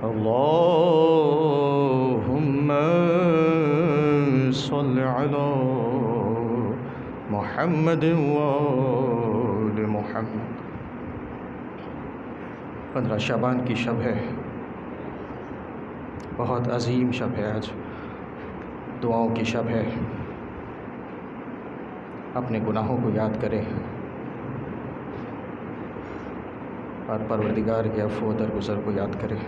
اللهم صل على محمد وآل محمد۔ 15 شعبان کی شب ہے، بہت عظیم شب ہے، آج دعاؤں کی شب ہے۔ اپنے گناہوں کو یاد کریں اور پروردگار کے عفو و درگزر کو یاد کریں،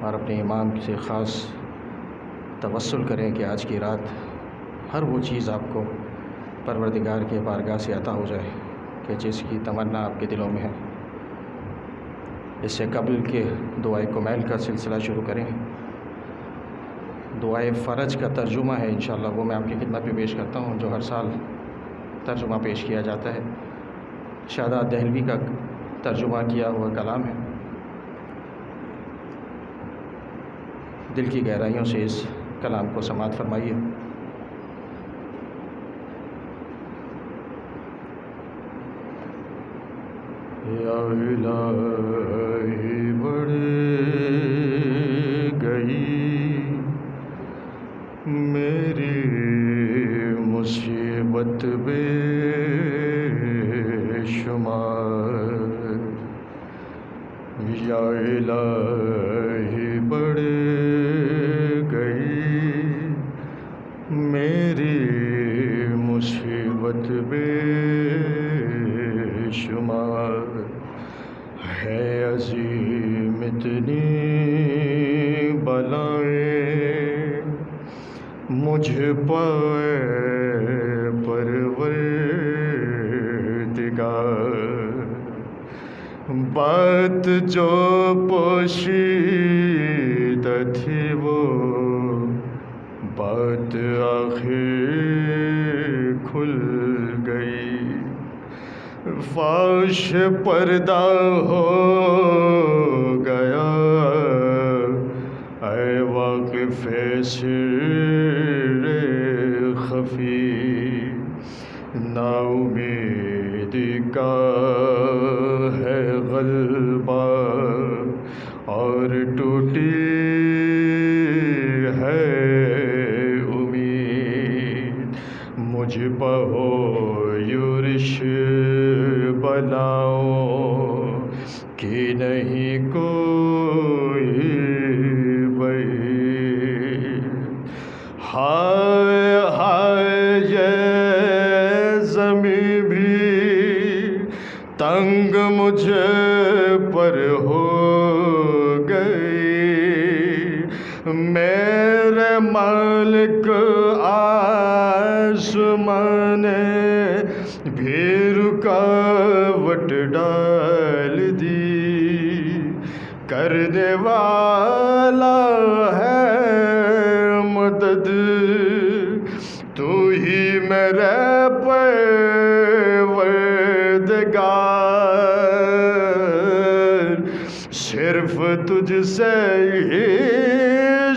اور اپنے امام سے خاص توسل کریں کہ آج کی رات ہر وہ چیز آپ کو پروردگار کے بارگاہ سے عطا ہو جائے کہ جس کی تمنا آپ کے دلوں میں ہے۔ اس سے قبل کہ دعائے کمیل کا سلسلہ شروع کریں، دعائے فرج کا ترجمہ ہے انشاءاللہ، وہ میں آپ کی خدمت میں پیش کرتا ہوں، جو ہر سال ترجمہ پیش کیا جاتا ہے۔ شاداب دہلوی کا ترجمہ کیا ہوا کلام ہے۔ دل کی گہرائیوں سے اس کلام کو سماعت فرمائیے۔ یا الہی بڑھ گئی میری مصیبت بے شمار، یا الہی بڑھ گئی میری مصیبت بے شمار، ہے عظیم اتنی بلائیں مجھ پر پروردگار، بات جو پوشیدہ تھی وہ بات آخر کھل گئی، فاش پردہ ہو گیا اے واقف سر خفی، نا امیدی کا ہے غلبہ اور ٹوٹی ہے امید، مجھ پہ ہو یورش بلاؤں کی نہیں کوئی بعید، ہائے ہائے یہ زمیں بھی تنگ مجھے پر ہو گئی، میرے مالک آسمان نے بھی رکاوٹ ڈال دی، کرنے والا ہے مدد تو ہی میرے پروردگار، صرف تجھ سے ہی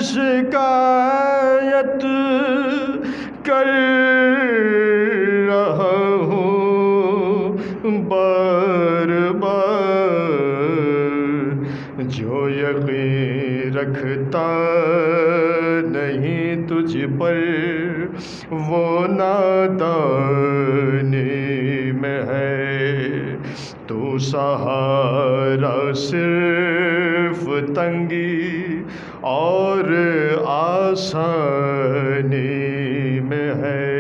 شکایت کر رہا ہوں بار بار، جو یقین رکھتا نہیں تجھ پر وہ نادانی میں ہے، تو سہارا صرف تنگی اور آسانی میں ہے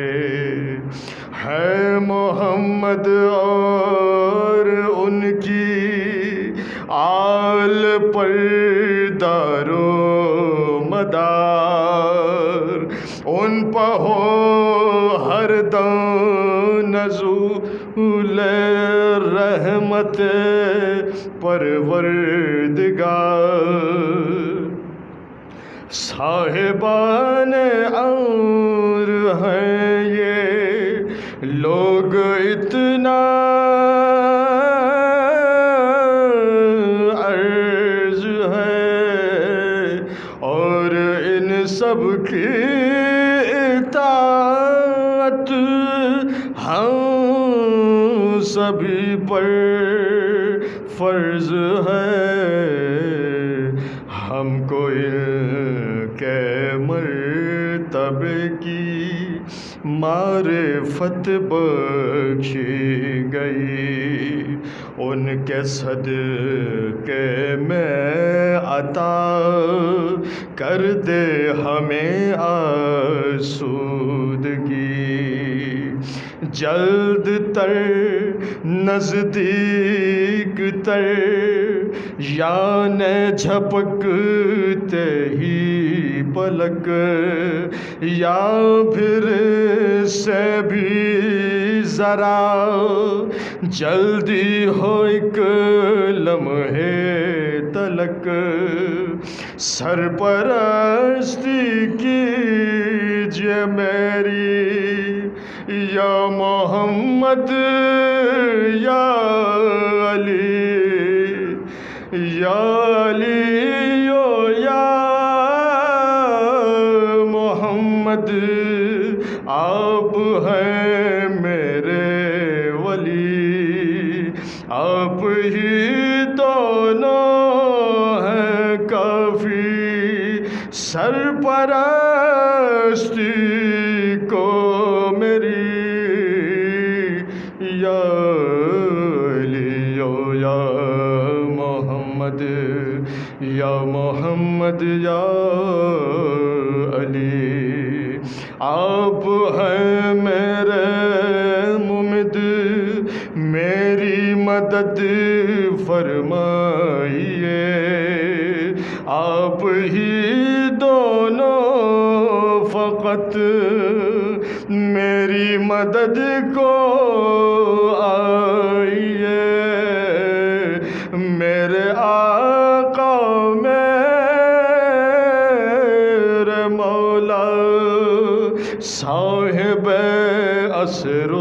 محمد اور ان کی آل پر دار و مدار، ان پہ ہو ہر دم نزول رحمت پروردگار، صاحبان امر ہیں یہ لوگ اتنا عرض ہے، اور ان سب کی اطاعت ہم سبھی پر فرض ہے، معرفت بخشی گئی، ان کے صدقے میں عطا کر دے ہمیں آسودگی، جلد تر نزدیک تر یعنی جھپکتے ہی پلک، یا پھر سے بھی ذرا جلدی ہو ایک لمحے تلک، سرپرستی کیجیے میری یا محمد یا علی، یا علی یا محمد، آپ ہیں میرے ولی، آپ ہی دونوں ہیں کافی، سرپرستی کو میری یا علی یا محمد، یا محمد یا علی، آپ ہیں میرے ممد، میری مدد فرمائیے، آپ ہی دونوں فقط میری مدد کو آئیے، میرے آقا میرے مولا صاحب عصر و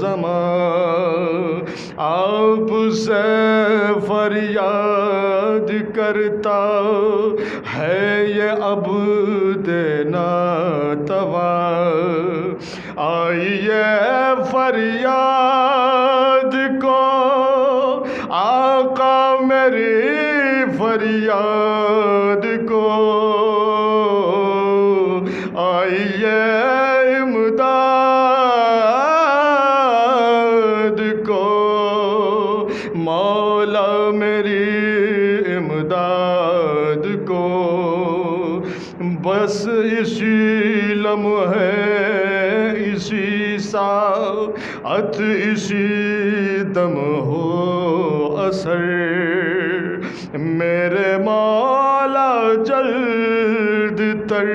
زمان، آپ سے فریاد کرتا ہے یہ عبد ناتواں، آئیے فریاد کو آقا میری فریاد کو، آئیے امداد کو مولا میری امداد کو، بس اسی لمحے اسی ساعت اسی دم ہو اثر، میرے مولا جلد تر،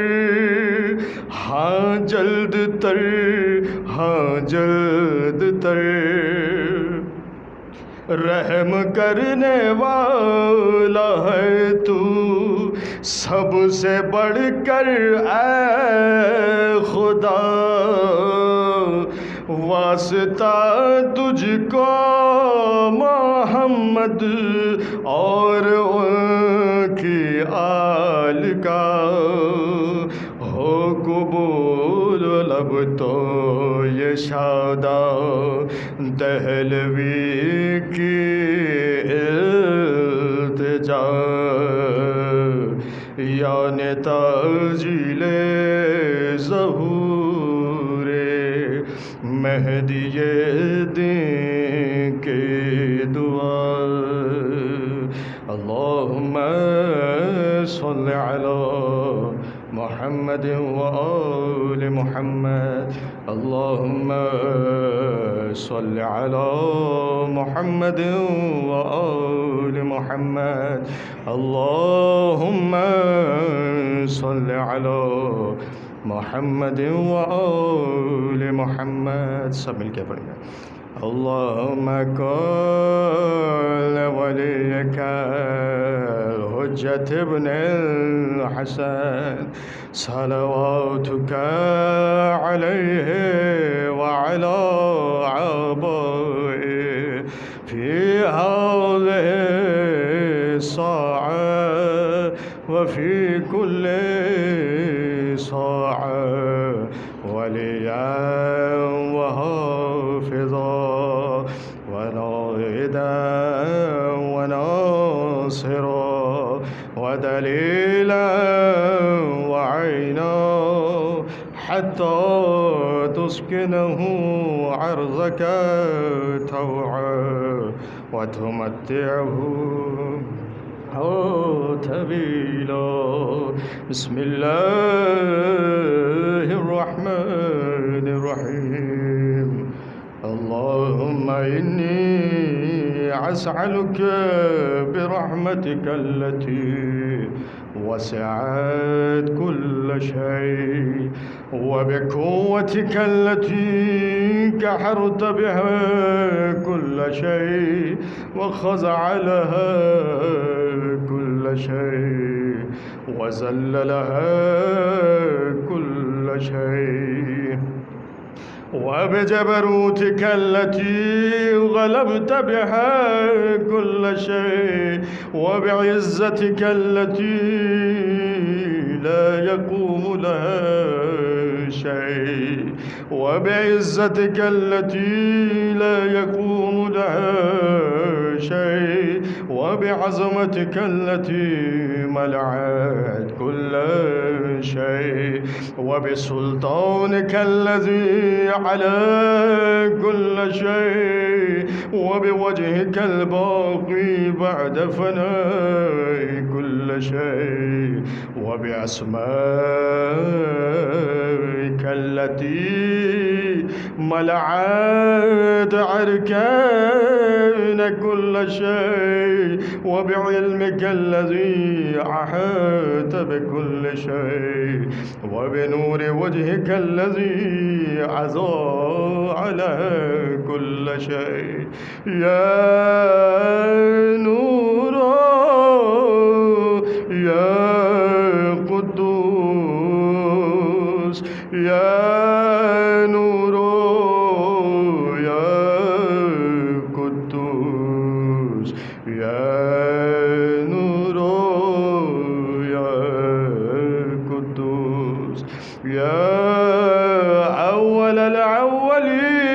ہاں جلد تر، ہاں جلد تر، رحم کرنے والا ہے تو سب سے بڑھ کر اے خدا، واسطہ تجھ کو محمد اور ان کی آل کا، ہو قبول لب تو یہ شاداں دہلوی کی التجا، یعنی تاجیل ظہور مہدی دین کی دعا، اللہم صل علی محمد وآل محمد، اللہم صل علی محمد وآل محمد، اللہم صل علی محمد وآل محمد، سب مل کے پڑھیں گے، اللہم کن ولیک الحجۃ ابن الحسن صلواتک علیہ وعلی آبائہ فی هذه الساعة وفی کل ساعة ولیا وحافظا ونائدا وناصرا ودلیلا وعینا حتی وتسكنه عرضك طوعا وتمتعه طويلا. بسم الله الرحمن الرحيم. اللهم إني أسألك برحمتك التي وسعت كل شيء وبقوتك التي قهرت بها كل شيء وخضع لها كل شيء وذل لها كل شيء وبجبروتك التي غلبت بها كل شيء وبعزتك التي لا يقوم لها شيء وبعزتك التي لا يقوم لها شيء وبعظمتك التي ملعت كل شيء وبسلطانك الذي على كل شيء وبوجهك الباقي بعد فناء كل شيء وبأسمائك التي ملعت أركان كل شيء وبعلمك الذي أحاط بكل شيء وبنور وجهك الذي أضاء على كل شيء. يا نور يا قدوس يا نور يا قدوس يا نور يا قدوس يا أول الأولين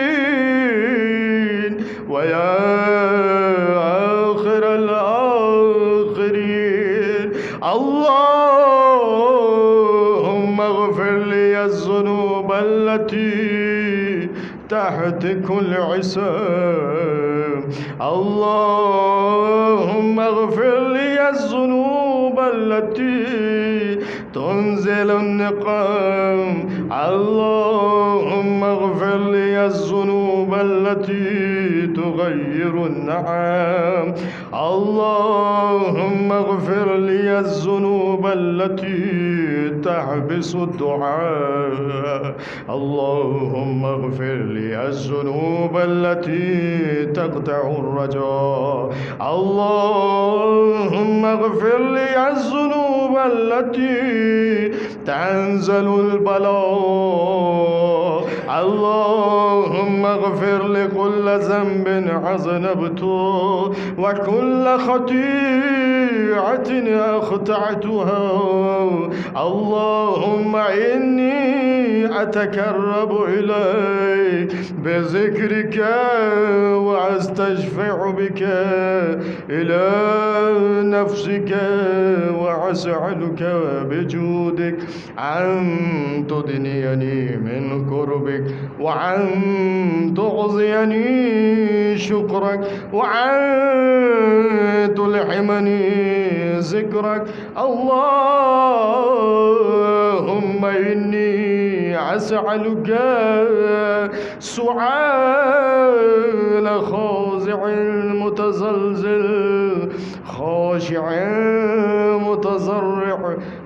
ويا آخر الآخرين. اللهم اغفر لي الذنوب التي تحت كل عصام. اللهم اغفر لي الذنوب التي تنزل النقام. اللهم اغفر لي الذنوب التي تغير النعام. اللهم اغفر لي الذنوب التي تحبس الدعاء. اللهم اغفر لي الذنوب التي تقطع الرجاء. اللهم اغفر لي الذنوب التي تنزل البلاء. اللهم اغفر لكل ذنب أذنبته وكل خطيئة أخطأتها. اللهم إني أتقرب إليك بذكرك وأستشفع بك إلى نفسك وأسألك بجودك أن تدنيني من قربك وأن تعزيني شكرك وأن تلحمني ذكرك. اللهم إني أسألك سؤال خاضع متزلزل خاشع متضرع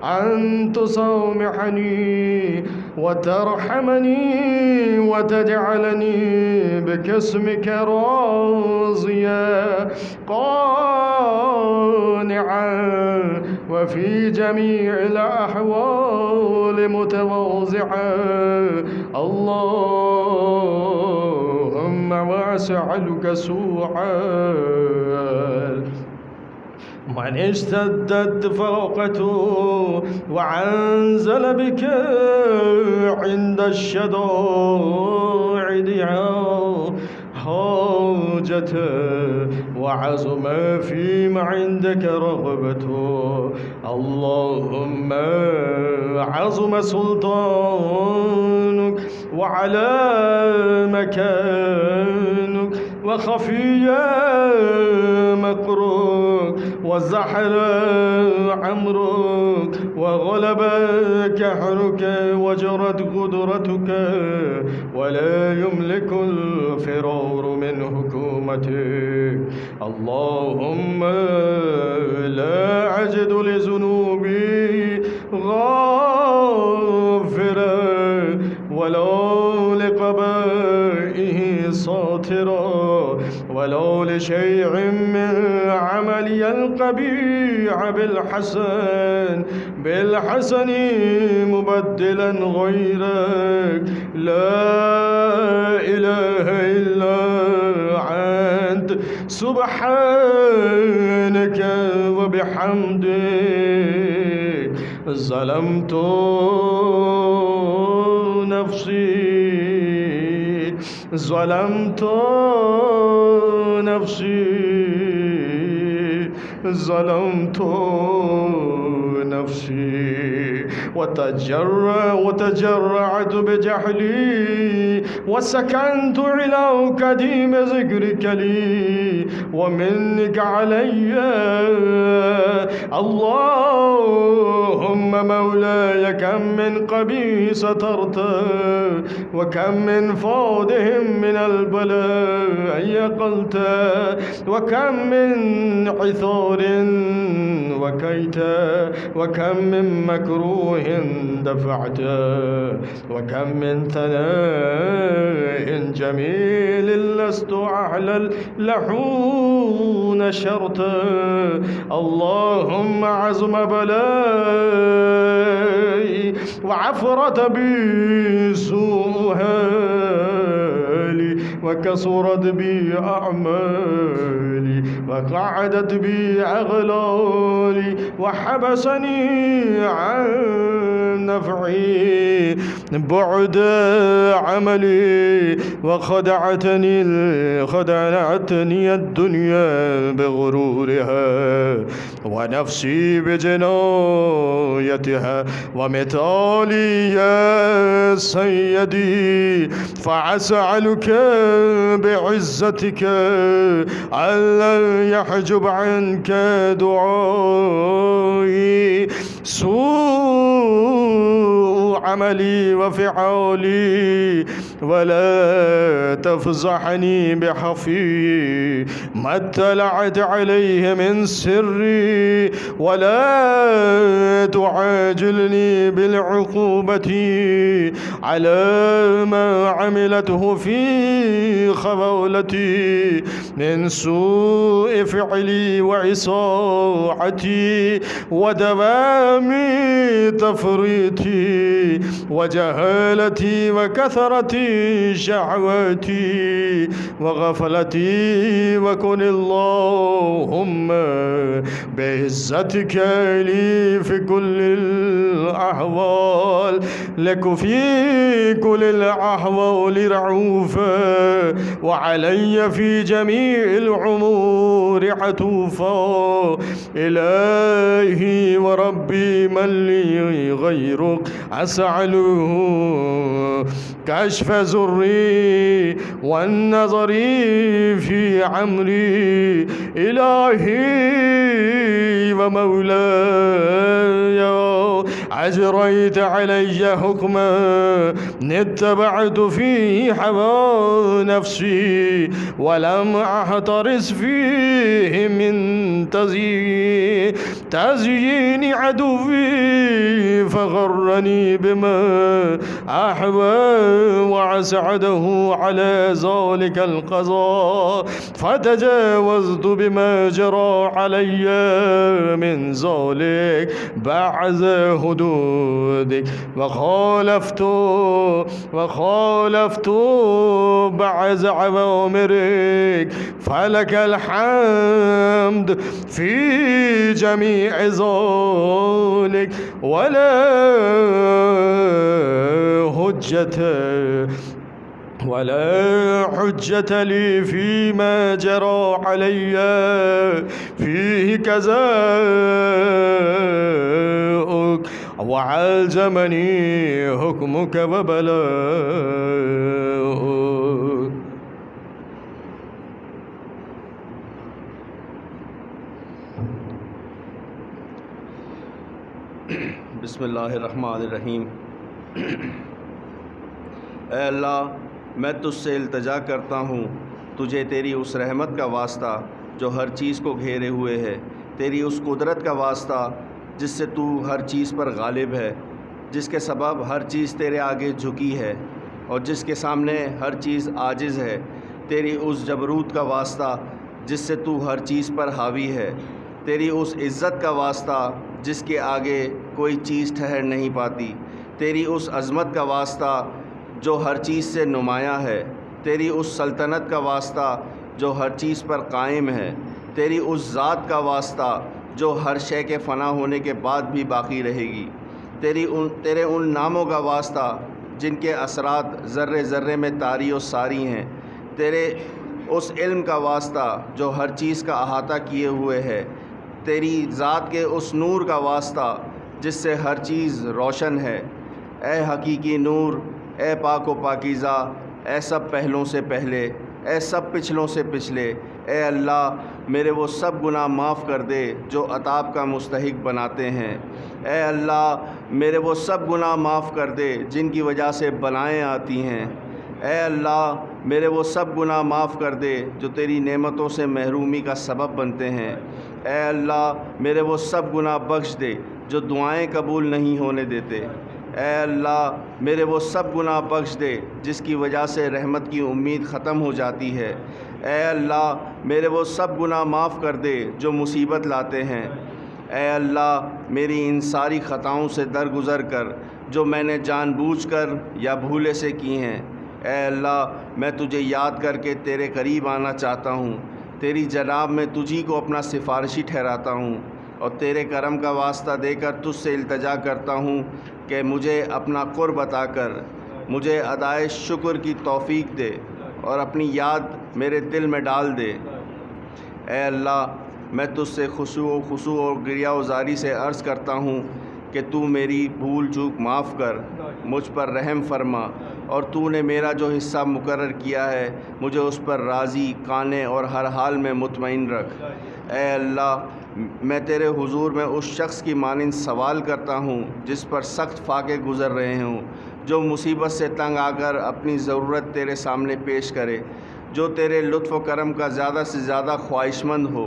أن تسامحني وترحمني وتجعلني بكسمك راضيا قانعا وفي جميع الأحوال متواضعا. اللهم وأسألك سؤال من اشتدت فوقته وعنزل بك عند الشدائد حاجته وعظم فيما عندك رغبته. اللهم عظم سلطانك وعلى مكانك وخفي مكرك وزحر عمرك وغلب كحرك وجرت قدرتك ولا يملك الفرار من حكومتك. اللهم لا أجد لذنوبي غافرا ولا لقبائه ساترا ولا لشيء من عملي القبيح بالحسن مبدلا غيرك. لا إله إلا أنت سبحانك وبحمدك. ظلمت نفسي وتجرعت بجهلي وسكنت إلى قديم ذكرك لي ومنك علي. اللهم مولاي كم من قبيح سترت وكم من فودهم من البلاء يقلت وكم من عثار وكيت وكم من مكروه دفعت وكم من ثناء جميل لست أعلى له نشرت. اللهم عظم بلائي وعفرت بي سوءها وكسرت بي أعمالي وقعدت بي أغلالي وحبسني عن نفعي بعد عملي وخدعتني الدنيا بغرورها ونفسي بجنايتها ومثالي يا سيدي فأسألك بعزتك ألا يحجب عنك دعائي سوء عملي وفعالي ولا تفضحني بخفي ما اطلعت عليه من سري ولا تعاجلني بالعقوبة على ما عملته في خبولتي من سوء فعلي وعصاعتي ودوام تفريطي وجهالتي وكثرة شهواتي وغفلتي. وكن اللهم بعزتك لي في كل الأحوال لك في كل الأحوال رعوفا وعلي في جميع الأمور عطوفا. إلهي وربي من لي غيرك أسأله كشف زري والنظر في عمري. إلهي ومولاي أجريت علي حكما اتبعت فيه هوى نفسي ولم أحترس فيه من تزيين عدوي فغرني بما أحوى وأسعده على ذلك القضاء فتجاوزت بما جرى علي من ذلك بعد حدودك وخالفت بعد أوامرك فلك الحمد في جميع ذلك ولا حجة ولا حجة لي فيما جرى علي فيه كذاؤك وعالجمني حكمك وبلاؤك. بسم اللہ الرحمن الرحیم. اے اللہ، میں تجھ سے التجا کرتا ہوں، تجھے تیری اس رحمت کا واسطہ جو ہر چیز کو گھیرے ہوئے ہے، تیری اس قدرت کا واسطہ جس سے تو ہر چیز پر غالب ہے، جس کے سبب ہر چیز تیرے آگے جھکی ہے اور جس کے سامنے ہر چیز عاجز ہے، تیری اس جبروت کا واسطہ جس سے تو ہر چیز پر حاوی ہے، تیری اس عزت کا واسطہ جس کے آگے کوئی چیز ٹھہر نہیں پاتی، تیری اس عظمت کا واسطہ جو ہر چیز سے نمایاں ہے، تیری اس سلطنت کا واسطہ جو ہر چیز پر قائم ہے، تیری اس ذات کا واسطہ جو ہر شے کے فنا ہونے کے بعد بھی باقی رہے گی، تیرے ان ناموں کا واسطہ جن کے اثرات ذرے ذرے میں طاری و ساری ہیں، تیرے اس علم کا واسطہ جو ہر چیز کا احاطہ کیے ہوئے ہے، تیری ذات کے اس نور کا واسطہ جس سے ہر چیز روشن ہے. اے حقیقی نور، اے پاک و پاکیزہ، اے سب پہلوں سے پہلے، اے سب پچھلوں سے پچھلے، اے اللہ میرے وہ سب گناہ معاف کر دے جو عطاب کا مستحق بناتے ہیں. اے اللہ میرے وہ سب گناہ معاف کر دے جن کی وجہ سے بلائیں آتی ہیں. اے اللہ میرے وہ سب گناہ معاف کر دے جو تیری نعمتوں سے محرومی کا سبب بنتے ہیں. اے اللہ میرے وہ سب گناہ بخش دے جو دعائیں قبول نہیں ہونے دیتے. اے اللہ میرے وہ سب گناہ بخش دے جس کی وجہ سے رحمت کی امید ختم ہو جاتی ہے. اے اللہ میرے وہ سب گناہ معاف کر دے جو مصیبت لاتے ہیں. اے اللہ میری ان ساری خطاؤں سے درگزر کر جو میں نے جان بوجھ کر یا بھولے سے کی ہیں. اے اللہ میں تجھے یاد کر کے تیرے قریب آنا چاہتا ہوں، تیری جناب میں تجھی کو اپنا سفارشی ٹھہراتا ہوں اور تیرے کرم کا واسطہ دے کر تجھ سے التجا کرتا ہوں کہ مجھے اپنا قرب عطا کر، مجھے ادائے شکر کی توفیق دے اور اپنی یاد میرے دل میں ڈال دے. اے اللہ میں تجھ سے خشوع اور گریہ وزاری سے عرض کرتا ہوں کہ تو میری بھول چوک معاف کر، مجھ پر رحم فرما اور تو نے میرا جو حصہ مقرر کیا ہے مجھے اس پر راضی، قانع اور ہر حال میں مطمئن رکھ. اے اللہ میں تیرے حضور میں اس شخص کی مانند سوال کرتا ہوں جس پر سخت فاقے گزر رہے ہوں، جو مصیبت سے تنگ آ کر اپنی ضرورت تیرے سامنے پیش کرے، جو تیرے لطف و کرم کا زیادہ سے زیادہ خواہش مند ہو.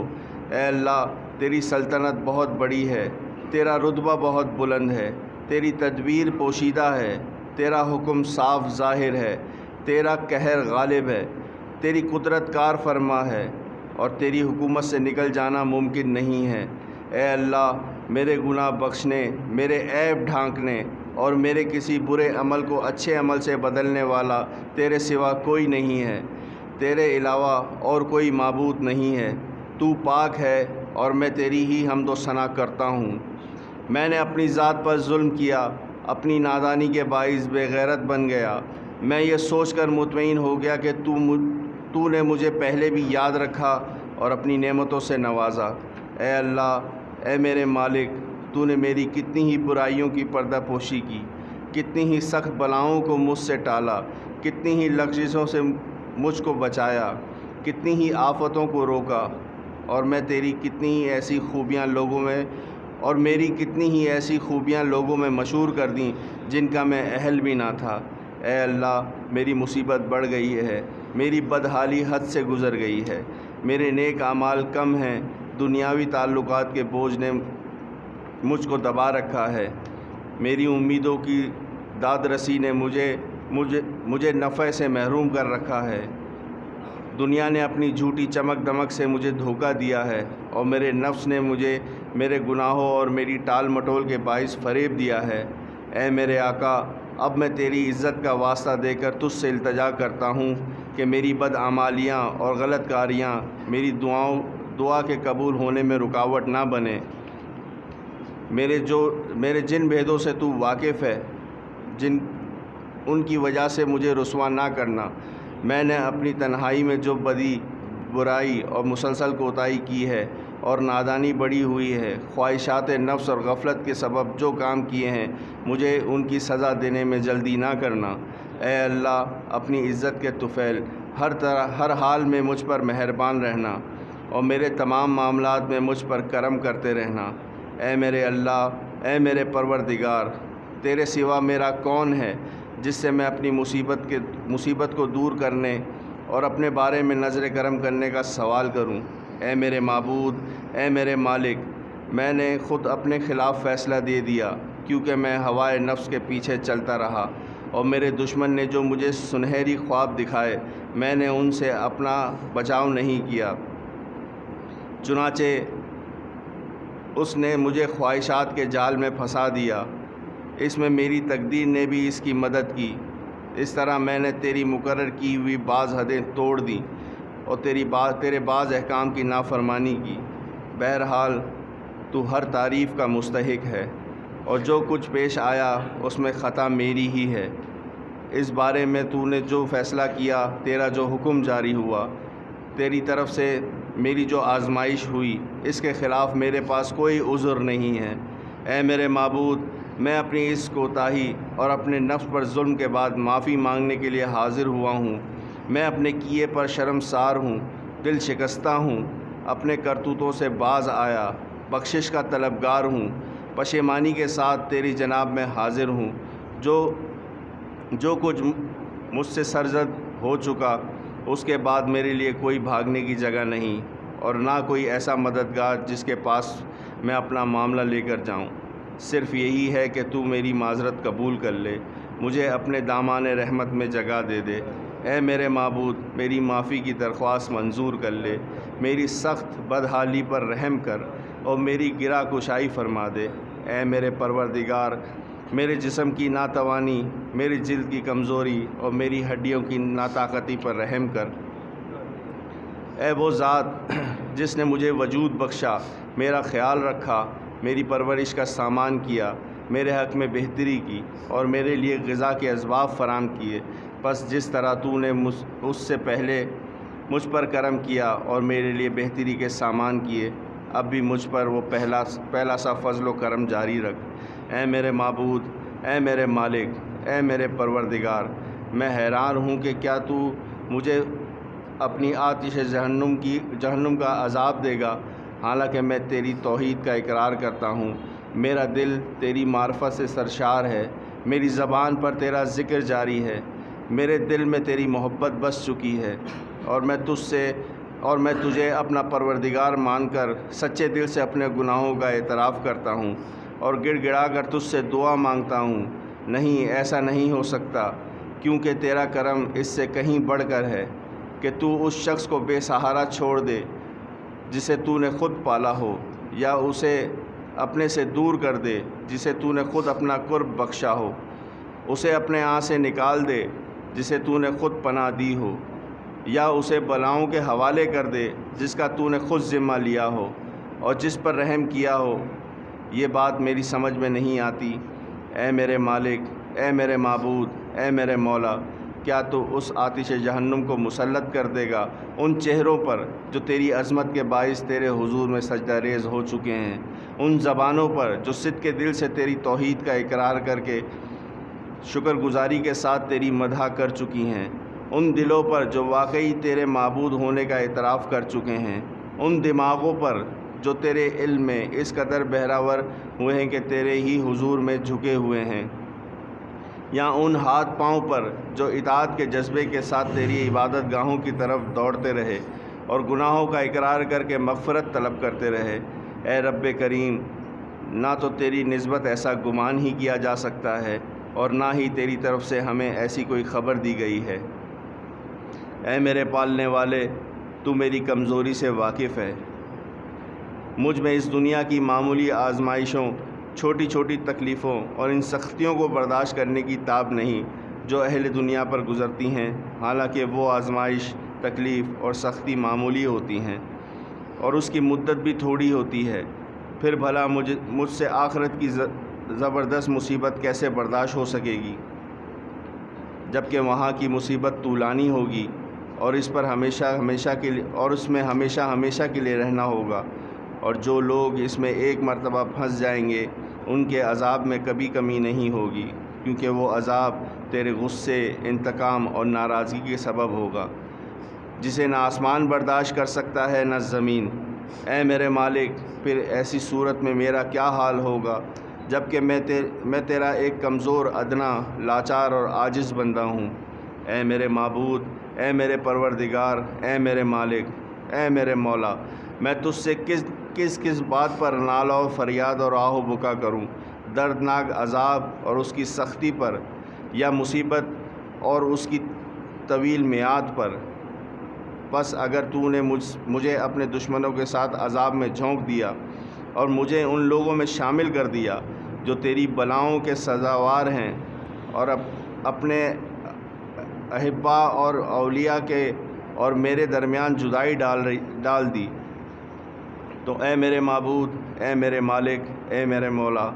اے اللہ تیری سلطنت بہت بڑی ہے، تیرا رتبہ بہت بلند ہے، تیری تدبیر پوشیدہ ہے، تیرا حکم صاف ظاہر ہے، تیرا قہر غالب ہے، تیری قدرت کار فرما ہے اور تیری حکومت سے نکل جانا ممکن نہیں ہے. اے اللہ میرے گناہ بخشنے، میرے عیب ڈھانکنے اور میرے کسی برے عمل کو اچھے عمل سے بدلنے والا تیرے سوا کوئی نہیں ہے، تیرے علاوہ اور کوئی معبود نہیں ہے. تو پاک ہے اور میں تیری ہی حمد و ثنا کرتا ہوں. میں نے اپنی ذات پر ظلم کیا، اپنی نادانی کے باعث بے غیرت بن گیا. میں یہ سوچ کر مطمئن ہو گیا کہ تو نے مجھے پہلے بھی یاد رکھا اور اپنی نعمتوں سے نوازا. اے اللہ، اے میرے مالک، تو نے میری کتنی ہی برائیوں کی پردہ پوشی کی، کتنی ہی سخت بلاؤں کو مجھ سے ٹالا، کتنی ہی لغزشوں سے مجھ کو بچایا، کتنی ہی آفتوں کو روکا، اور میری کتنی ہی ایسی خوبیاں لوگوں میں مشہور کر دیں جن کا میں اہل بھی نہ تھا. اے اللہ میری مصیبت بڑھ گئی ہے، میری بدحالی حد سے گزر گئی ہے، میرے نیک اعمال کم ہیں، دنیاوی تعلقات کے بوجھ نے مجھ کو دبا رکھا ہے، میری امیدوں کی داد رسی نے مجھے نفع سے محروم کر رکھا ہے. دنیا نے اپنی جھوٹی چمک دمک سے مجھے دھوکہ دیا ہے اور میرے نفس نے مجھے میرے گناہوں اور میری ٹال مٹول کے باعث فریب دیا ہے. اے میرے آقا، اب میں تیری عزت کا واسطہ دے کر تجھ سے التجا کرتا ہوں کہ میری بدعمالیاں اور غلط کاریاں میری دعا کے قبول ہونے میں رکاوٹ نہ بنے. میرے جن بھیدوں سے تو واقف ہے، ان کی وجہ سے مجھے رسوا نہ کرنا۔ میں نے اپنی تنہائی میں جو بدی، برائی اور مسلسل کوتاہی کی ہے اور نادانی بڑھی ہوئی ہے، خواہشات نفس اور غفلت کے سبب جو کام کیے ہیں، مجھے ان کی سزا دینے میں جلدی نہ کرنا۔ اے اللہ، اپنی عزت کے طفیل، ہر حال میں مجھ پر مہربان رہنا اور میرے تمام معاملات میں مجھ پر کرم کرتے رہنا۔ اے میرے اللہ، اے میرے پروردگار، تیرے سوا میرا کون ہے جس سے میں اپنی مصیبت کو دور کرنے اور اپنے بارے میں نظر کرم کرنے کا سوال کروں۔ اے میرے معبود، اے میرے مالک، میں نے خود اپنے خلاف فیصلہ دے دیا، کیونکہ میں ہوائے نفس کے پیچھے چلتا رہا، اور میرے دشمن نے جو مجھے سنہری خواب دکھائے، میں نے ان سے اپنا بچاؤ نہیں کیا۔ چنانچہ اس نے مجھے خواہشات کے جال میں پھنسا دیا، اس میں میری تقدیر نے بھی اس کی مدد کی۔ اس طرح میں نے تیری مقرر کی ہوئی بعض حدیں توڑ دیں اور تیرے بعض احکام کی نافرمانی کی۔ بہرحال تو ہر تعریف کا مستحق ہے، اور جو کچھ پیش آیا اس میں خطا میری ہی ہے۔ اس بارے میں تو نے جو فیصلہ کیا، تیرا جو حکم جاری ہوا، تیری طرف سے میری جو آزمائش ہوئی، اس کے خلاف میرے پاس کوئی عذر نہیں ہے۔ اے میرے معبود، میں اپنی اس کوتاہی اور اپنے نفس پر ظلم کے بعد معافی مانگنے کے لیے حاضر ہوا ہوں۔ میں اپنے کیے پر شرمسار ہوں، دل شکستہ ہوں، اپنے کرتوتوں سے باز آیا، بخشش کا طلبگار ہوں، پشیمانی کے ساتھ تیری جناب میں حاضر ہوں۔ جو کچھ مجھ سے سرزد ہو چکا، اس کے بعد میرے لیے کوئی بھاگنے کی جگہ نہیں، اور نہ کوئی ایسا مددگار جس کے پاس میں اپنا معاملہ لے کر جاؤں۔ صرف یہی ہے کہ تو میری معذرت قبول کر لے، مجھے اپنے دامان رحمت میں جگہ دے دے۔ اے میرے معبود، میری معافی کی درخواست منظور کر لے، میری سخت بدحالی پر رحم کر اور میری گرہ کشائی فرما دے۔ اے میرے پروردگار، میرے جسم کی ناتوانی، میری جلد کی کمزوری اور میری ہڈیوں کی ناطاقتی پر رحم کر۔ اے وہ ذات جس نے مجھے وجود بخشا، میرا خیال رکھا، میری پرورش کا سامان کیا، میرے حق میں بہتری کی اور میرے لیے غذا کے اسباب فراہم کیے، پس جس طرح تو نے اس سے پہلے مجھ پر کرم کیا اور میرے لیے بہتری کے سامان کیے، اب بھی مجھ پر وہ پہلا سا فضل و کرم جاری رکھ۔ اے میرے معبود، اے میرے مالک، اے میرے پروردگار، میں حیران ہوں کہ کیا تو مجھے اپنی آتش جہنم کا عذاب دے گا، حالانکہ میں تیری توحید کا اقرار کرتا ہوں۔ میرا دل تیری معرفت سے سرشار ہے، میری زبان پر تیرا ذکر جاری ہے، میرے دل میں تیری محبت بس چکی ہے، اور میں تجھے اپنا پروردگار مان کر سچے دل سے اپنے گناہوں کا اعتراف کرتا ہوں اور گڑ گڑا کر تجھ سے دعا مانگتا ہوں۔ نہیں، ایسا نہیں ہو سکتا، کیونکہ تیرا کرم اس سے کہیں بڑھ کر ہے کہ تو اس شخص کو بے سہارا چھوڑ دے جسے تو نے خود پالا ہو، یا اسے اپنے سے دور کر دے جسے تو نے خود اپنا قرب بخشا ہو، اسے اپنے ہاں سے نکال دے جسے تو نے خود پناہ دی ہو، یا اسے بلاؤں کے حوالے کر دے جس کا تو نے خود ذمہ لیا ہو اور جس پر رحم کیا ہو۔ یہ بات میری سمجھ میں نہیں آتی۔ اے میرے مالک، اے میرے معبود، اے میرے مولا، کیا تو اس آتش جہنم کو مسلط کر دے گا ان چہروں پر جو تیری عظمت کے باعث تیرے حضور میں سجدہ ریز ہو چکے ہیں، ان زبانوں پر جو صدق کے دل سے تیری توحید کا اقرار کر کے شکر گزاری کے ساتھ تیری مدح کر چکی ہیں، ان دلوں پر جو واقعی تیرے معبود ہونے کا اعتراف کر چکے ہیں، ان دماغوں پر جو تیرے علم میں اس قدر بہراور ہوئے ہیں کہ تیرے ہی حضور میں جھکے ہوئے ہیں، یا ان ہاتھ پاؤں پر جو اطاعت کے جذبے کے ساتھ تیری عبادت گاہوں کی طرف دوڑتے رہے اور گناہوں کا اقرار کر کے مغفرت طلب کرتے رہے۔ اے رب کریم، نہ تو تیری نسبت ایسا گمان ہی کیا جا سکتا ہے اور نہ ہی تیری طرف سے ہمیں ایسی کوئی خبر دی گئی ہے۔ اے میرے پالنے والے، تو میری کمزوری سے واقف ہے۔ مجھ میں اس دنیا کی معمولی آزمائشوں، چھوٹی چھوٹی تکلیفوں اور ان سختیوں کو برداشت کرنے کی تاب نہیں جو اہل دنیا پر گزرتی ہیں، حالانکہ وہ آزمائش، تکلیف اور سختی معمولی ہوتی ہیں اور اس کی مدت بھی تھوڑی ہوتی ہے، پھر بھلا مجھ سے آخرت کی زبردست مصیبت کیسے برداشت ہو سکے گی؟ جبکہ وہاں کی مصیبت طولانی ہوگی اور اس پر اس میں ہمیشہ ہمیشہ کے لیے رہنا ہوگا، اور جو لوگ اس میں ایک مرتبہ پھنس جائیں گے ان کے عذاب میں کبھی کمی نہیں ہوگی، کیونکہ وہ عذاب تیرے غصے، انتقام اور ناراضگی کے سبب ہوگا، جسے نہ آسمان برداشت کر سکتا ہے نہ زمین۔ اے میرے مالک، پھر ایسی صورت میں میرا کیا حال ہوگا، جبکہ میں تیرا ایک کمزور، ادنا، لاچار اور عاجز بندہ ہوں۔ اے میرے معبود، اے میرے پروردگار، اے میرے مالک، اے میرے مولا، میں تجھ سے کس بات پر نالہ و فریاد اور آہ و بکا کروں؟ دردناک عذاب اور اس کی سختی پر، یا مصیبت اور اس کی طویل میعاد پر؟ پس اگر تو نے مجھے اپنے دشمنوں کے ساتھ عذاب میں جھونک دیا اور مجھے ان لوگوں میں شامل کر دیا جو تیری بلاؤں کے سزاوار ہیں، اور اپنے احبا اور اولیاء کے اور میرے درمیان جدائی ڈال دی، تو اے میرے معبود، اے میرے مالک، اے میرے مولا،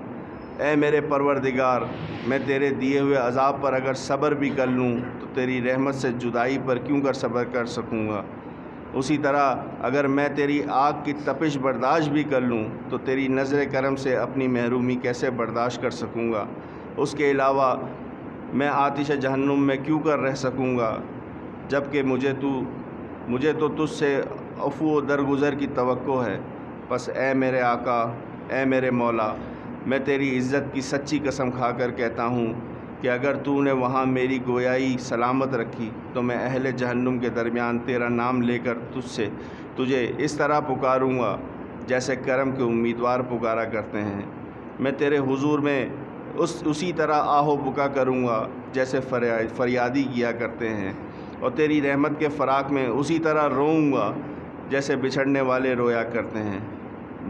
اے میرے پروردگار، میں تیرے دیے ہوئے عذاب پر اگر صبر بھی کر لوں تو تیری رحمت سے جدائی پر کیوں کر صبر کر سکوں گا؟ اسی طرح اگر میں تیری آگ کی تپش برداشت بھی کر لوں تو تیری نظر کرم سے اپنی محرومی کیسے برداشت کر سکوں گا؟ اس کے علاوہ میں آتش جہنم میں کیوں کر رہ سکوں گا، جبکہ مجھے تو تجھ سے عفو و درگزر کی توقع ہے۔ پس اے میرے آقا، اے میرے مولا، میں تیری عزت کی سچی قسم کھا کر کہتا ہوں کہ اگر تو نے وہاں میری گویائی سلامت رکھی تو میں اہل جہنم کے درمیان تیرا نام لے کر تجھے اس طرح پکاروں گا جیسے کرم کے امیدوار پکارا کرتے ہیں۔ میں تیرے حضور میں اسی طرح آہ و بکا کروں گا جیسے فریادی کیا کرتے ہیں، اور تیری رحمت کے فراق میں اسی طرح روؤں گا جیسے بچھڑنے والے رویا کرتے ہیں۔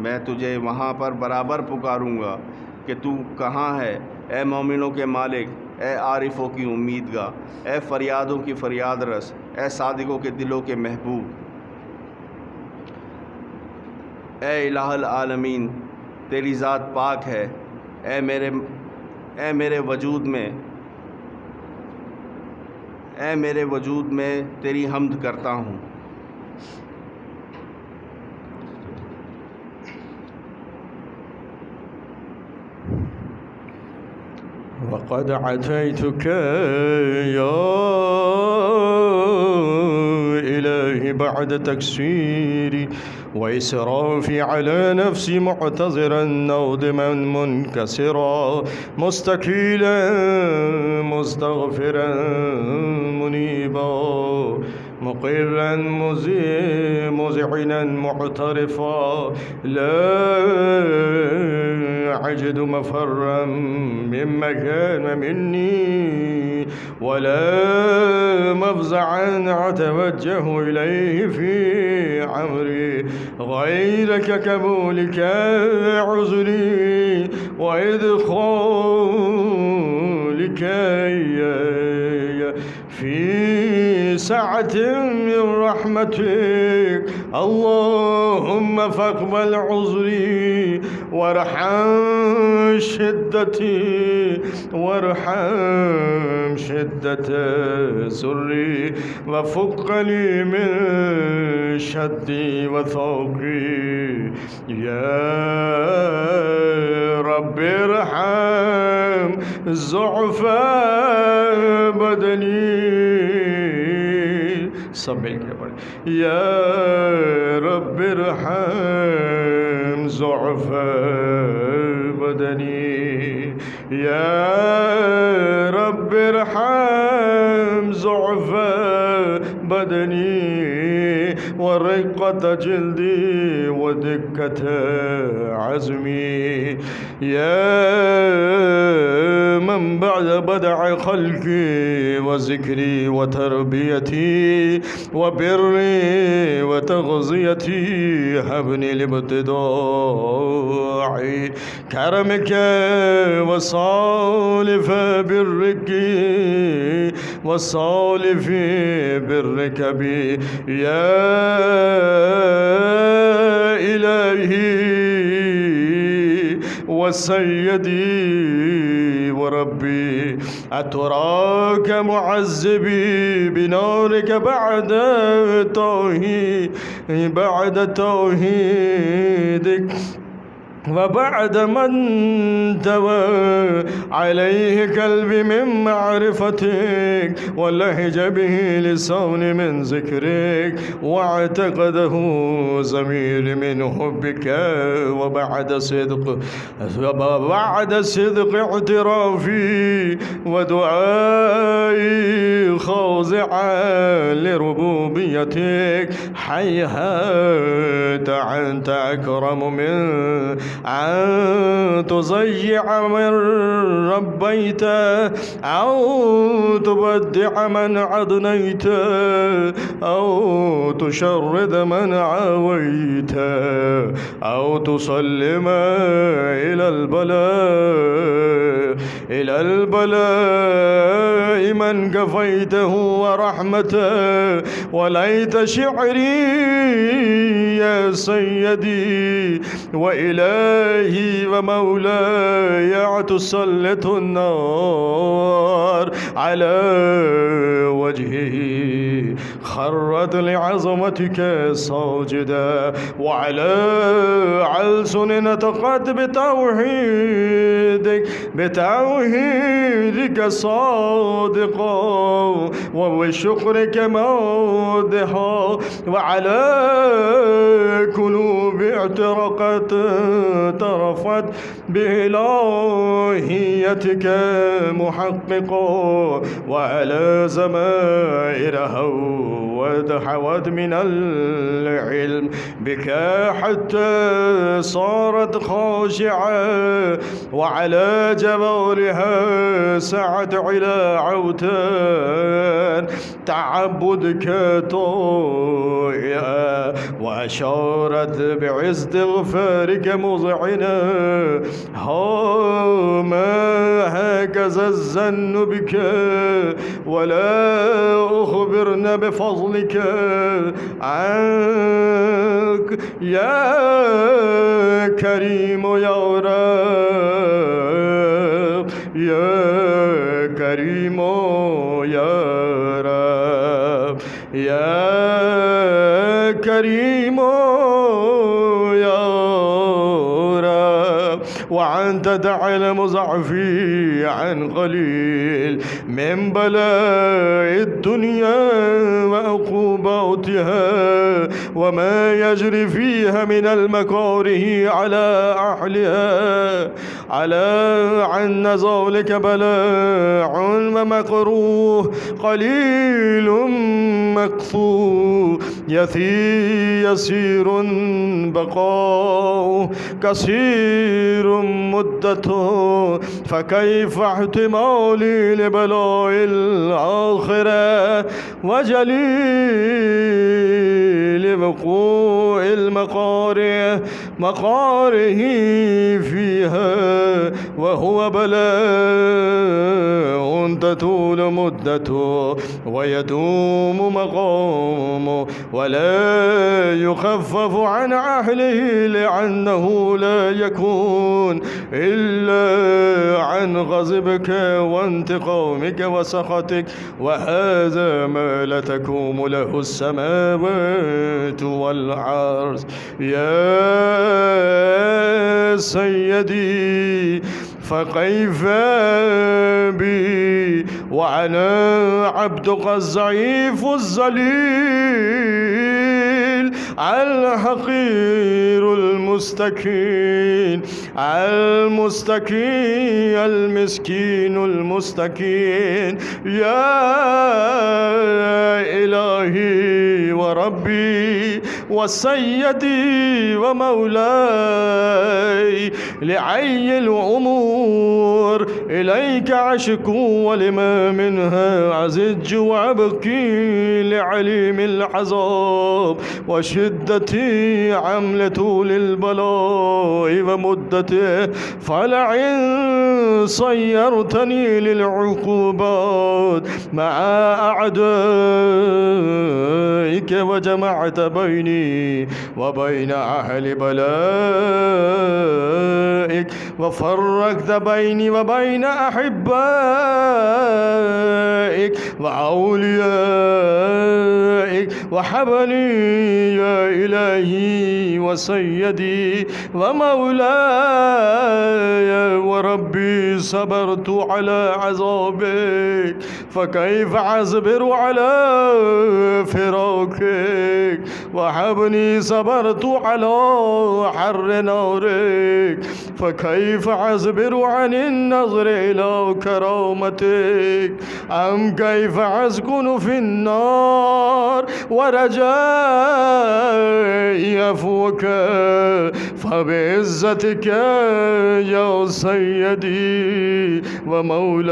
میں تجھے وہاں پر برابر پکاروں گا کہ تو کہاں ہے، اے مومنوں کے مالک، اے عارفوں کی امیدگاہ، اے فریادوں کی فریاد رس، اے صادقوں کے دلوں کے محبوب۔ اے الہ العالمین، تیری ذات پاک ہے، اے میرے وجود میں تیری حمد کرتا ہوں۔ وقد عتيتك يا إلهي بعد تقصيري وإسرافي على نفسي، معتذرا نادما منكسرا مستقيلا مستغفرا منيبا مقرا مذعنا معترفا، لا أجد مفرا مما كان مني ولا مفزعا أتوجه إليه في أمري غيرك قبولك عذري وإدخالك في سعة من رحمتك، اللهم فاقبل عذري وارحم شدة سري وفك لي من شدي وثوقي، يا رب ارحم ضعف بدني، سب مل کے پڑھیں، یا رب ارحم ضعف بدنی، یا رب ارحم ضعف بدنی ورقة جلدي ودكة عزمي، يا من بعد بدع خلقي وذكري وتربيتي وبري وتغذيتي، هبني الابتداع كرمك وصالف برك وصالف برك بي، يا إلهي وسيدي وربي، أتراك معذبي بنارك بعد توحيدك، وبعد من توى عليه قلبي من معرفتك، ولهج به لساني من ذكرك، واعتقده ضميري من حبك، وبعد صدق اعترافي ودعائي خاضعا لربوبيتك، هيهات أنت أكرم من أن تضيع من ربيت، أو تبدع من عدنيت، أو تشرد من عاويت، أو تسلم إلى البلاء من كفيته ورحمته. وليت شعري يا سيدي وإلهي ومولاي تسلط النار على وجهه، خرت لعظمتك ساجدا، وعلى ألسن نطقت بتوحيدك صادقا، وبشكرك مادحا، وعلى قلوب اعترقت طرفت بإلهيتك محققا، وعلى زمائرها ودحوت من العلم بك حتى صارت خاشعة، وعلى جبالها سعت إلى عوتان تعبدك طائعة، وأشارت باستغفارك مذعنة، ما هكذا الظن بك، ولا أخبرن بفضلك عنك يا كريم يا رب، يا كريم يا رب، يا كريم يا رب. وأنت تعلم ضعفي عن قليل من بلاء الدنيا وعقوباتها، وما يجري فيها من المكاره على أهلها، عن ذلك بلاء ومكروه قليل مكفور، يسير بقاء كثير مدته، فكيف احتمالي لبلاء الآخرة وجليل وقوع مقاره فيها، وهو بلاء تطول مدته ويدوم مقامه، ولا يخفف عن أهله، لأنه لا يكون إلا عن غضبك وانتقامك وسخطك، وهذا ما لا تقوم له السماوات والأرض. يا سيدي فكيف بي وأنا عبدك الضعيف الذليل الحقير المستكين المسكين المستكين. يا إلهي وربي وسيدي ومولاي، لعي الأمور إليك أشكو، ولما منها أزج وأبكي، لعليم العذاب وشدة عملة للبلاء ومدته، فلئن صيرتني للعقوبات مع أعدائك، وجمعت بيني وبين أهل بلائك، وفرقت بيني وبين أحبائك وأوليائك وحبلي يا إلهي وسيدي ومولاي وربي صبرت على عذابك فكيف أصبر على فراقك وحبني صبرت على حر نارك فكيف أصبر عن النظر إلى كرامتك أم كيف أسكن في النار ورجائي عفوك فبعزتك يا سيدي ومولاي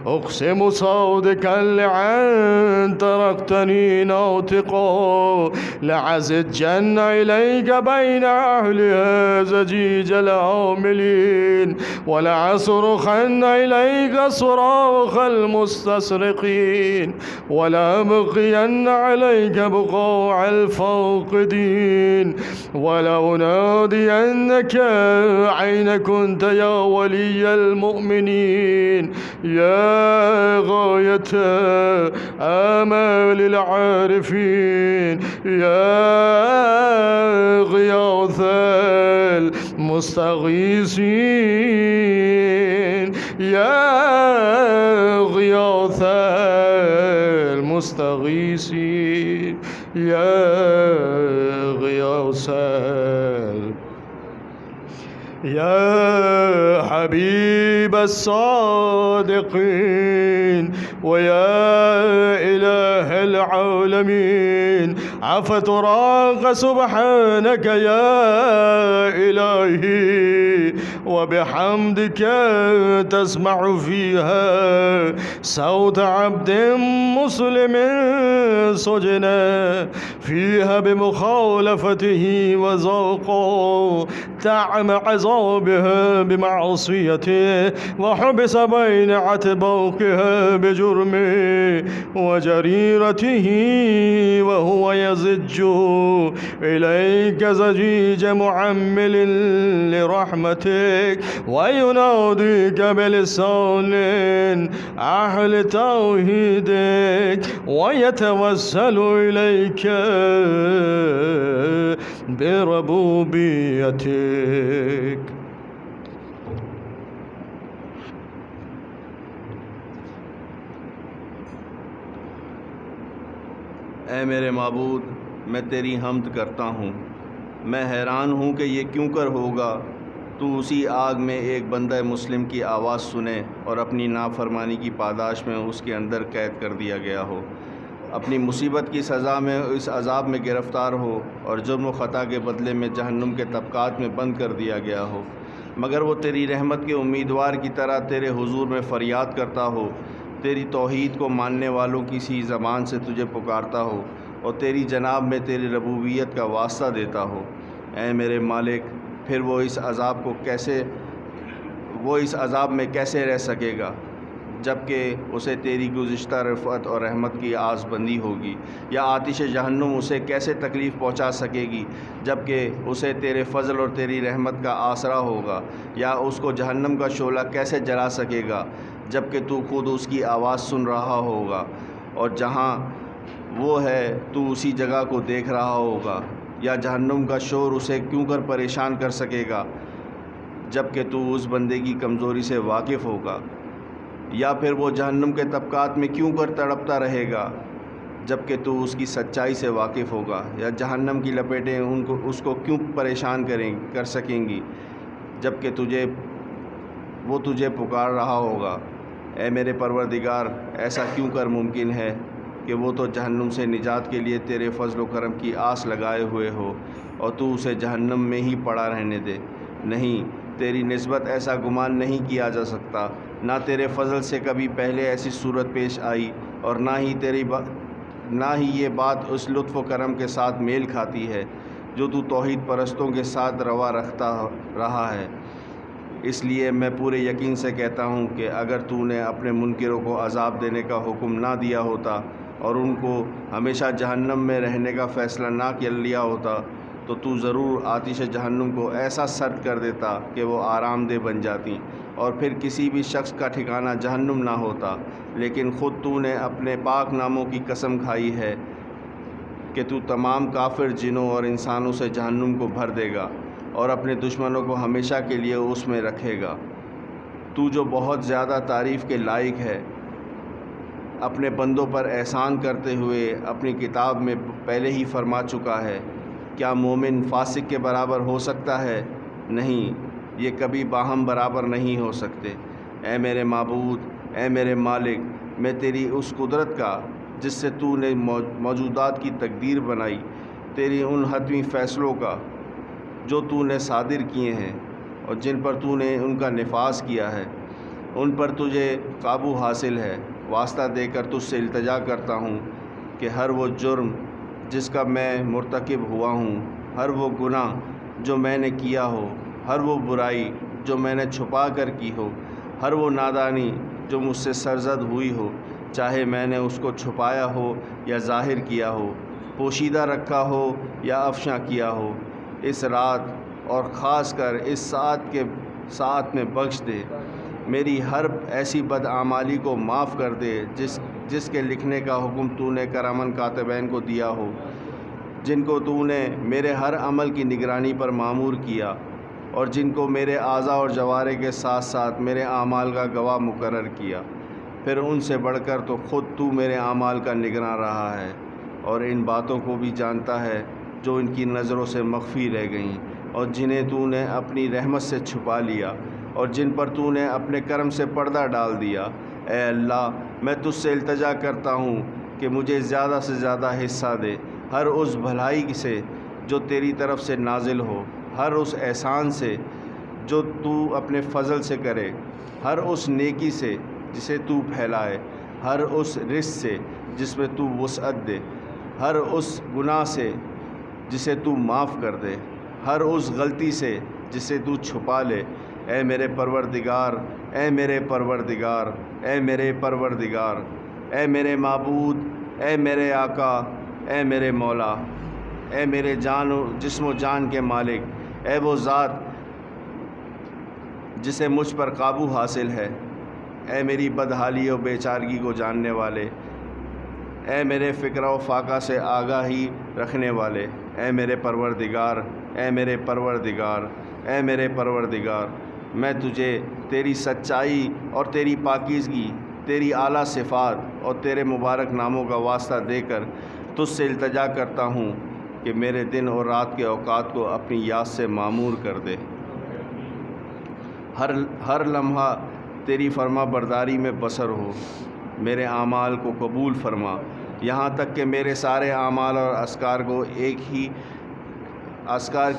أقسم صادقا لأن تركتني ناطقا لعزجن إليك بين أهلها زجيج العاملين ولأصرخن إليك صراخ المستصرخين ولأبقين عليك بقاع الفاقدين ولأنادينك أين كنت يا ولي المؤمنين يا غاية آمال العارفين يا غياث المستغيثين يا غياث المستغيثين يا غياث يا حبيب الصادقين ويا إله العالمين أفتراك سبحانك يا إلهي وبحمدك تسمع فيها صوت عبد مسلم سجن فيها بمخالفته وذاق طعم عذابها بمعصيته وحبس بين عتبوكها بجرمه وجريرته وهو يزج إليك زجيج معمل لرحمتك ويناديك بلسان أهل توحيدك ويتوسل إليك بربوبيتك. اے میرے معبود، میں تیری حمد کرتا ہوں۔ میں حیران ہوں کہ یہ کیوں کر ہوگا تو اسی آگ میں ایک بندہ مسلم کی آواز سنے اور اپنی نافرمانی کی پاداش میں اس کے اندر قید کر دیا گیا ہو، اپنی مصیبت کی سزا میں اس عذاب میں گرفتار ہو اور جرم و خطا کے بدلے میں جہنم کے طبقات میں بند کر دیا گیا ہو، مگر وہ تیری رحمت کے امیدوار کی طرح تیرے حضور میں فریاد کرتا ہو، تیری توحید کو ماننے والوں کی سی زبان سے تجھے پکارتا ہو اور تیری جناب میں تیری ربوبیت کا واسطہ دیتا ہو۔ اے میرے مالک، پھر وہ اس عذاب میں کیسے رہ سکے گا جب کہ اسے تیری گزشتہ رفعت اور رحمت کی آس بندی ہوگی؟ یا آتش جہنم اسے کیسے تکلیف پہنچا سکے گی جب کہ اسے تیرے فضل اور تیری رحمت کا آسرا ہوگا؟ یا اس کو جہنم کا شعلہ کیسے جلا سکے گا جب کہ تو خود اس کی آواز سن رہا ہوگا اور جہاں وہ ہے تو اسی جگہ کو دیکھ رہا ہوگا؟ یا جہنم کا شور اسے کیوں کر پریشان کر سکے گا جب کہ تو اس بندے کی کمزوری سے واقف ہوگا؟ یا پھر وہ جہنم کے طبقات میں کیوں کر تڑپتا رہے گا جب کہ تو اس کی سچائی سے واقف ہوگا؟ یا جہنم کی لپیٹیں اس کو کیوں پریشان کر سکیں گی جب کہ وہ تجھے پکار رہا ہوگا؟ اے میرے پروردگار، ایسا کیوں کر ممکن ہے کہ وہ تو جہنم سے نجات کے لیے تیرے فضل و کرم کی آس لگائے ہوئے ہو اور تو اسے جہنم میں ہی پڑا رہنے دے؟ نہیں، تیری نسبت ایسا گمان نہیں کیا جا سکتا۔ نہ تیرے فضل سے کبھی پہلے ایسی صورت پیش آئی اور نہ ہی یہ بات اس لطف و کرم کے ساتھ میل کھاتی ہے جو تو توحید پرستوں کے ساتھ روا رکھتا رہا ہے۔ اس لیے میں پورے یقین سے کہتا ہوں کہ اگر تو نے اپنے منکروں کو عذاب دینے کا حکم نہ دیا ہوتا اور ان کو ہمیشہ جہنم میں رہنے کا فیصلہ نہ کر لیا ہوتا تو تو ضرور آتش جہنم کو ایسا سرد کر دیتا کہ وہ آرام دہ بن جاتی، اور پھر کسی بھی شخص کا ٹھکانہ جہنم نہ ہوتا۔ لیکن خود تو نے اپنے پاک ناموں کی قسم کھائی ہے کہ تو تمام کافر جنوں اور انسانوں سے جہنم کو بھر دے گا اور اپنے دشمنوں کو ہمیشہ کے لیے اس میں رکھے گا۔ تو جو بہت زیادہ تعریف کے لائق ہے، اپنے بندوں پر احسان کرتے ہوئے اپنی کتاب میں پہلے ہی فرما چکا ہے۔ کیا مومن فاسق کے برابر ہو سکتا ہے؟ نہیں، یہ کبھی باہم برابر نہیں ہو سکتے۔ اے میرے معبود، اے میرے مالک، میں تیری اس قدرت کا جس سے تو نے موجودات کی تقدیر بنائی، تیری ان حتمی فیصلوں کا جو تو نے صادر کیے ہیں اور جن پر تو نے ان کا نفاذ کیا ہے، ان پر تجھے قابو حاصل ہے۔ واسطہ دے کر تجھ سے التجا کرتا ہوں کہ ہر وہ جرم جس کا میں مرتکب ہوا ہوں، ہر وہ گناہ جو میں نے کیا ہو، ہر وہ برائی جو میں نے چھپا کر کی ہو، ہر وہ نادانی جو مجھ سے سرزد ہوئی ہو، چاہے میں نے اس کو چھپایا ہو یا ظاہر کیا ہو، پوشیدہ رکھا ہو یا افشاں کیا ہو، اس رات اور خاص کر اس ساعت میں بخش دے۔ میری ہر ایسی بدعمالی کو معاف کر دے جس کے لکھنے کا حکم تو نے کرامن کاتبین کو دیا ہو، جن کو تو نے میرے ہر عمل کی نگرانی پر مامور کیا، اور جن کو میرے اعضاء اور جوارح کے ساتھ ساتھ میرے اعمال کا گواہ مقرر کیا۔ پھر ان سے بڑھ کر تو خود تو میرے اعمال کا نگراں رہا ہے، اور ان باتوں کو بھی جانتا ہے جو ان کی نظروں سے مخفی رہ گئیں، اور جنہیں تو نے اپنی رحمت سے چھپا لیا، اور جن پر تو نے اپنے کرم سے پردہ ڈال دیا۔ اے اللہ، میں تجھ سے التجا کرتا ہوں کہ مجھے زیادہ سے زیادہ حصہ دے ہر اس بھلائی سے جو تیری طرف سے نازل ہو، ہر اس احسان سے جو تو اپنے فضل سے کرے، ہر اس نیکی سے جسے تو پھیلائے، ہر اس رزق سے جس میں تو وسعت دے، ہر اس گناہ سے جسے تو معاف کر دے، ہر اس غلطی سے جسے تو چھپا لے۔ اے میرے پروردگار، اے میرے پروردگار، اے میرے پروردگار، اے میرے معبود، اے میرے آقا، اے میرے مولا، اے میرے جسم و جان کے مالک، اے وہ ذات جسے مجھ پر قابو حاصل ہے، اے میری بدحالی و بیچارگی کو جاننے والے، اے میرے فکر و فاقہ سے آگاہی رکھنے والے، اے میرے پروردگار، اے میرے پروردگار، اے میرے پروردگار، میں تجھے تیری سچائی اور تیری پاکیزگی، تیری اعلیٰ صفات اور تیرے مبارک ناموں کا واسطہ دے کر تجھ سے التجا کرتا ہوں کہ میرے دن اور رات کے اوقات کو اپنی یاد سے معمور کر دے۔ ہر لمحہ تیری فرما برداری میں بسر ہو، میرے اعمال کو قبول فرما، یہاں تک کہ میرے سارے اعمال اور اذکار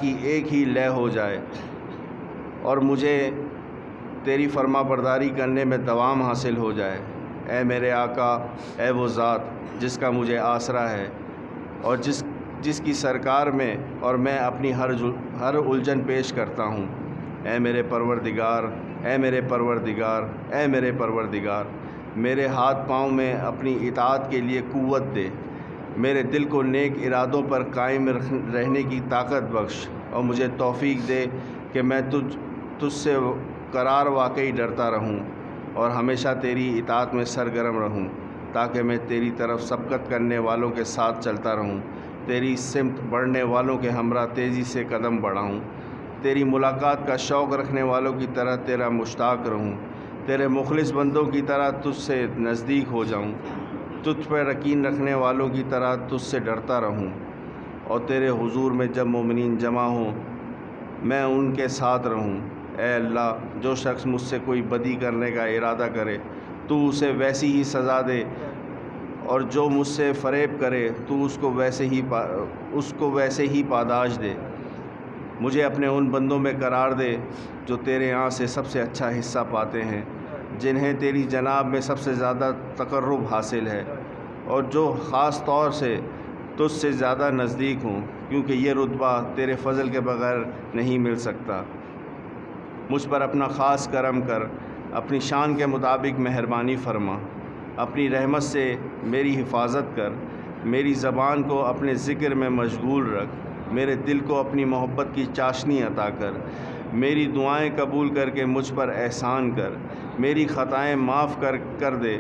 کی ایک ہی لے ہو جائے، اور مجھے تیری فرما برداری کرنے میں دوام حاصل ہو جائے۔ اے میرے آقا، اے وہ ذات جس کا مجھے آسرا ہے اور جس کی سرکار میں اور میں اپنی ہر الجھن پیش کرتا ہوں۔ اے میرے پروردگار، اے میرے پروردگار، اے میرے پروردگار، میرے ہاتھ پاؤں میں اپنی اطاعت کے لیے قوت دے، میرے دل کو نیک ارادوں پر قائم رہنے کی طاقت بخش، اور مجھے توفیق دے کہ میں تجھ سے قرار واقعی ڈرتا رہوں اور ہمیشہ تیری اطاعت میں سرگرم رہوں، تاکہ میں تیری طرف سبقت کرنے والوں کے ساتھ چلتا رہوں، تیری سمت بڑھنے والوں کے ہمراہ تیزی سے قدم بڑھاؤں، تیری ملاقات کا شوق رکھنے والوں کی طرح تیرا مشتاق رہوں، تیرے مخلص بندوں کی طرح تجھ سے نزدیک ہو جاؤں، تجھ پر یقین رکھنے والوں کی طرح تجھ سے ڈرتا رہوں، اور تیرے حضور میں جب مومنین جمع ہوں میں ان کے ساتھ رہوں۔ اے اللہ، جو شخص مجھ سے کوئی بدی کرنے کا ارادہ کرے تو اسے ویسی ہی سزا دے، اور جو مجھ سے فریب کرے تو اس کو ویسے ہی پاداش دے۔ مجھے اپنے ان بندوں میں قرار دے جو تیرے ہاں سے سب سے اچھا حصہ پاتے ہیں، جنہیں تیری جناب میں سب سے زیادہ تقرب حاصل ہے، اور جو خاص طور سے تجھ سے زیادہ نزدیک ہوں، کیونکہ یہ رتبہ تیرے فضل کے بغیر نہیں مل سکتا۔ مجھ پر اپنا خاص کرم کر، اپنی شان کے مطابق مہربانی فرما، اپنی رحمت سے میری حفاظت کر، میری زبان کو اپنے ذکر میں مشغول رکھ، میرے دل کو اپنی محبت کی چاشنی عطا کر، میری دعائیں قبول کر کے مجھ پر احسان کر، میری خطائیں معاف کر دے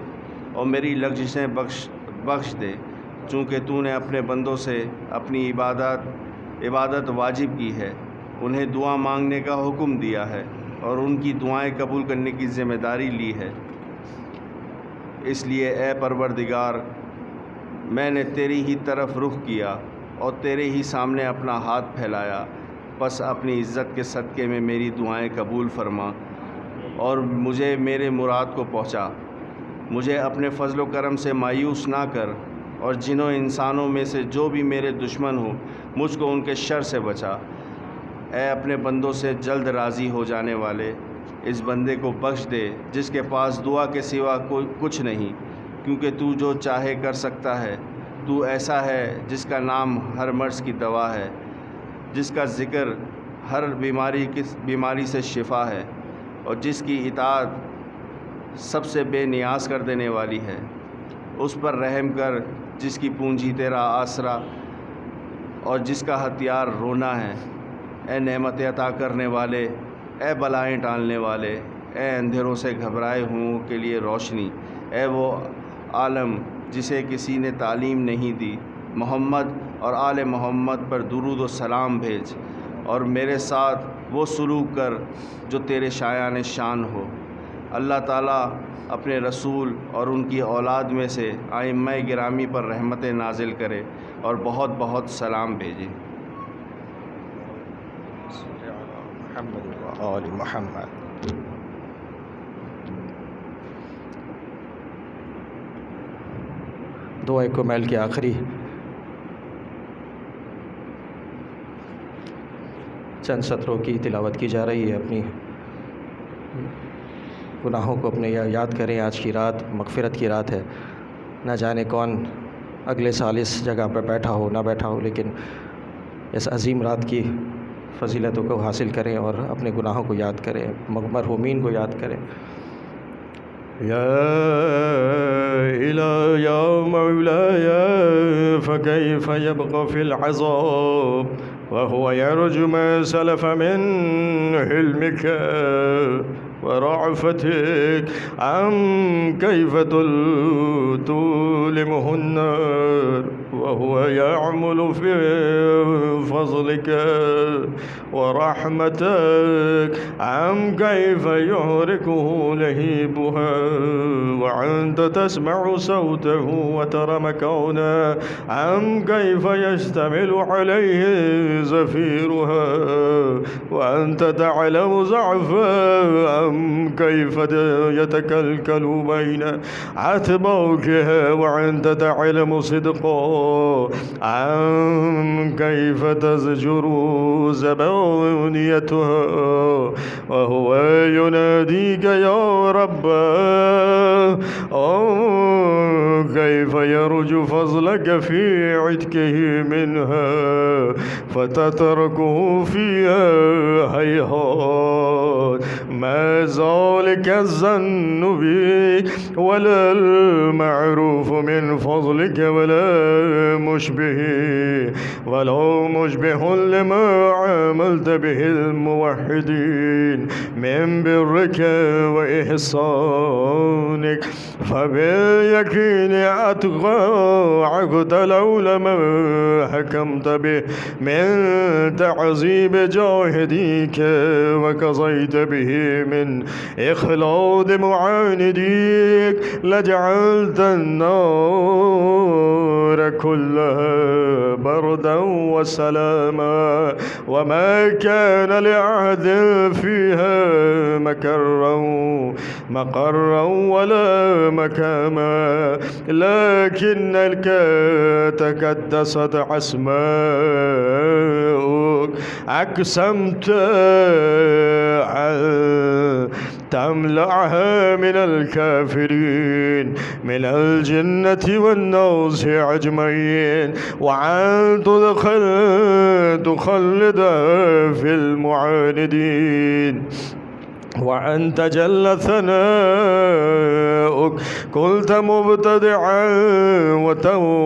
اور میری لغزشیں بخش دے، چونکہ تو نے اپنے بندوں سے اپنی عبادت واجب کی ہے، انہیں دعا مانگنے کا حکم دیا ہے اور ان کی دعائیں قبول کرنے کی ذمہ داری لی ہے۔ اس لیے اے پروردگار، میں نے تیری ہی طرف رخ کیا اور تیرے ہی سامنے اپنا ہاتھ پھیلایا، پس اپنی عزت کے صدقے میں میری دعائیں قبول فرما اور مجھے میرے مراد کو پہنچا۔ مجھے اپنے فضل و کرم سے مایوس نہ کر اور جنوں انسانوں میں سے جو بھی میرے دشمن ہوں مجھ کو ان کے شر سے بچا۔ اے اپنے بندوں سے جلد راضی ہو جانے والے، اس بندے کو بخش دے جس کے پاس دعا کے سوا کچھ نہیں، کیونکہ تو جو چاہے کر سکتا ہے۔ تو ایسا ہے جس کا نام ہر مرض کی دوا ہے، جس کا ذکر ہر بیماری سے شفا ہے اور جس کی اطاعت سب سے بے نیاز کر دینے والی ہے۔ اس پر رحم کر جس کی پونجی تیرا آسرا اور جس کا ہتھیار رونا ہے۔ اے نعمت عطا کرنے والے، اے بلائیں ٹالنے والے، اے اندھیروں سے گھبرائے ہوں کے لیے روشنی، اے وہ عالم جسے کسی نے تعلیم نہیں دی، محمد اور آل محمد پر درود و سلام بھیج اور میرے ساتھ وہ سلوک کر جو تیرے شایان شان ہو۔ اللہ تعالیٰ اپنے رسول اور ان کی اولاد میں سے ائمہ گرامی پر رحمتیں نازل کرے اور بہت بہت سلام بھیجے۔ محمد و آل محمد۔ دعائے کمیل کی آخری چند سطروں کی تلاوت کی جا رہی ہے۔ اپنی گناہوں کو اپنے یاد کریں۔ آج کی رات مغفرت کی رات ہے، نہ جانے کون اگلے سال اس جگہ پر بیٹھا ہو نہ بیٹھا ہو، لیکن اس عظیم رات کی فضیلتوں کو حاصل کریں اور اپنے گناہوں کو یاد کریں، مرحومین کو یاد کریں۔ یا مولاي فكيف يبقى في العذاب وهو يرجو ما سلف من حلمك ورعفتك كيف تلمه النار وهو يعمل في فضلك ورحمتك كيف يحركه لهيبها وأنت تسمع صوته وترى مكانه كيف يشتمل عليه زفيرها وأنت تعلم ضعفه كيف يتكلكل بين عتبوكها وأنت تعلم صدقه كيف تزجر زبانيتها وهو يناديك يا رب كيف يرجو فضلك في عتقه منها فتتركه فيها هيهات ما ذلك الظن بك ولا المعروف من فضلك ولا مشبه لما عملت به الموحدين من برك وإحسانك فباليقين أتقاعد لولا ما حكمت به من تعذيب جاهديك وقضيت به من إخلاد معانديك لجعلت النار كلها بردا وسلاما وما كان لأحد فيها مقرا ولا مكاما لكنك تقدست أسماؤك أقسمت تملأها من الكافرين من الجنة والناس أجمعين وأن تخلد في المعاندين وأنت جل ثناؤك كنت مبتدعا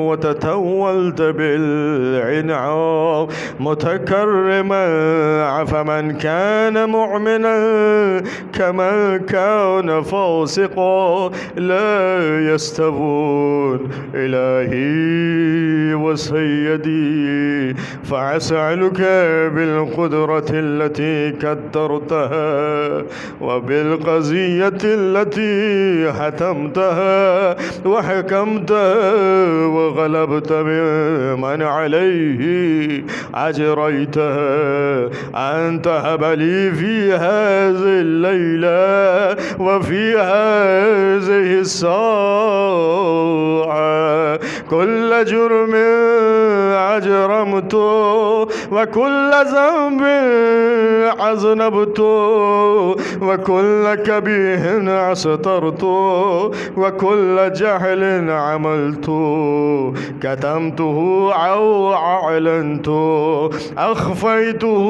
وتتولت بالعنعام متكرما فمن كان مؤمنا كمن كان فاسقا لا يستوون إلهي وسيدي فأسألك بالقدرة التي قدرتها وبالقضية التي حتمتها وحكمتها وغلبت من عليه أجريتها أن تهب لي في هذه الليلة وفي هذه الساعة كل جرم أجرمته وكل ذنب أذنبته وكل كبيه أسترته وكل جهل عملته كتمته أو أعلنته أخفيته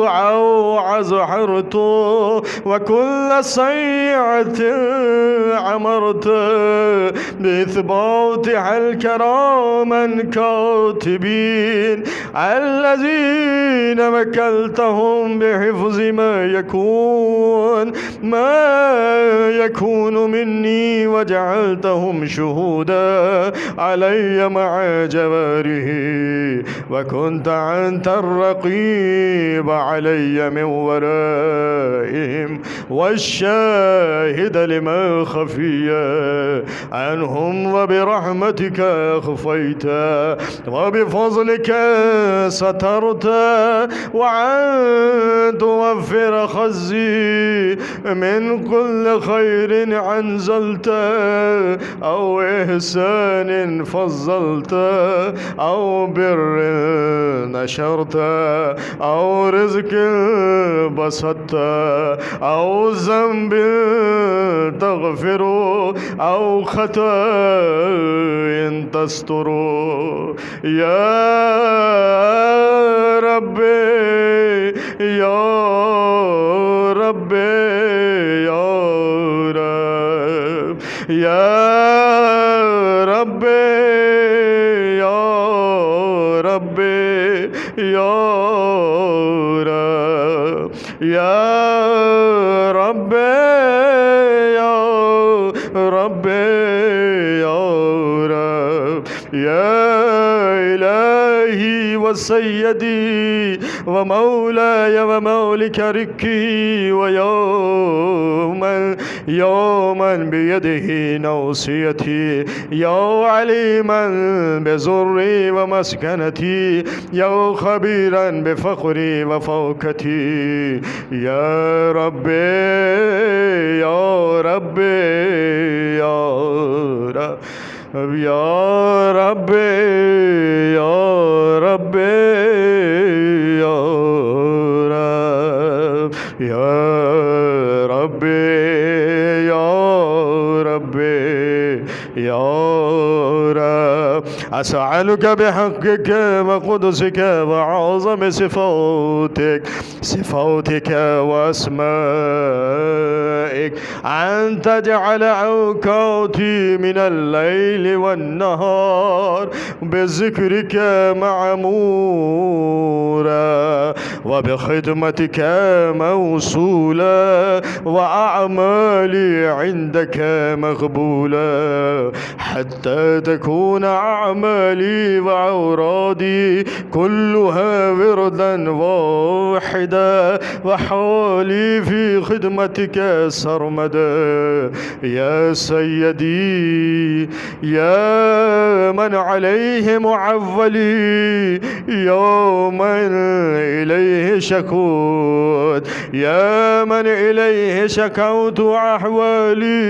أو أظهرته وكل سيئة أمرت بإثباتها الكرام كاتبين الذين وكلتهم بحفظ ما يكون مني وجعلتهم شهودا علي مع جواره وكنت أنت الرقيب علي من ورائهم والشاهد لما خفي عنهم وبرحمتك أخفيت وبفضلك سترت وأن توفر خزي من كل خير أنزلت أو إحسان فضلت أو بر نشرت أو رزق بسطت أو ذنب تغفر أو خطأ تستر يا ربي يا ربي يا رب يا ربي يا ربي يا رب يا ربي يا ربي يا رب يا إلهي وسيدي ومولاي ومولك ركي يوما بيده نوصيتي يا عليما بزري ومسكنتي يا خبيرا بفقري وفوكتي يا ربي يا ربي يا رب يا ربي يا ربي يا رب يا ربي يا ربي يا رب أسألك بحقك وقدسك وعظم صفاتك وأسمائك أن تجعل أوقاتي من الليل والنهار بذكرك معمورا وبخدمتك موصولا وأعمالي عندك مقبولا حتى تكون أعمالي وأورادي كلها وردا واحدا وحالي في خدمتك سرمدا يا سيدي يا من عليه معولي يا من إليه شكوت يا من إليه شكوت أحوالي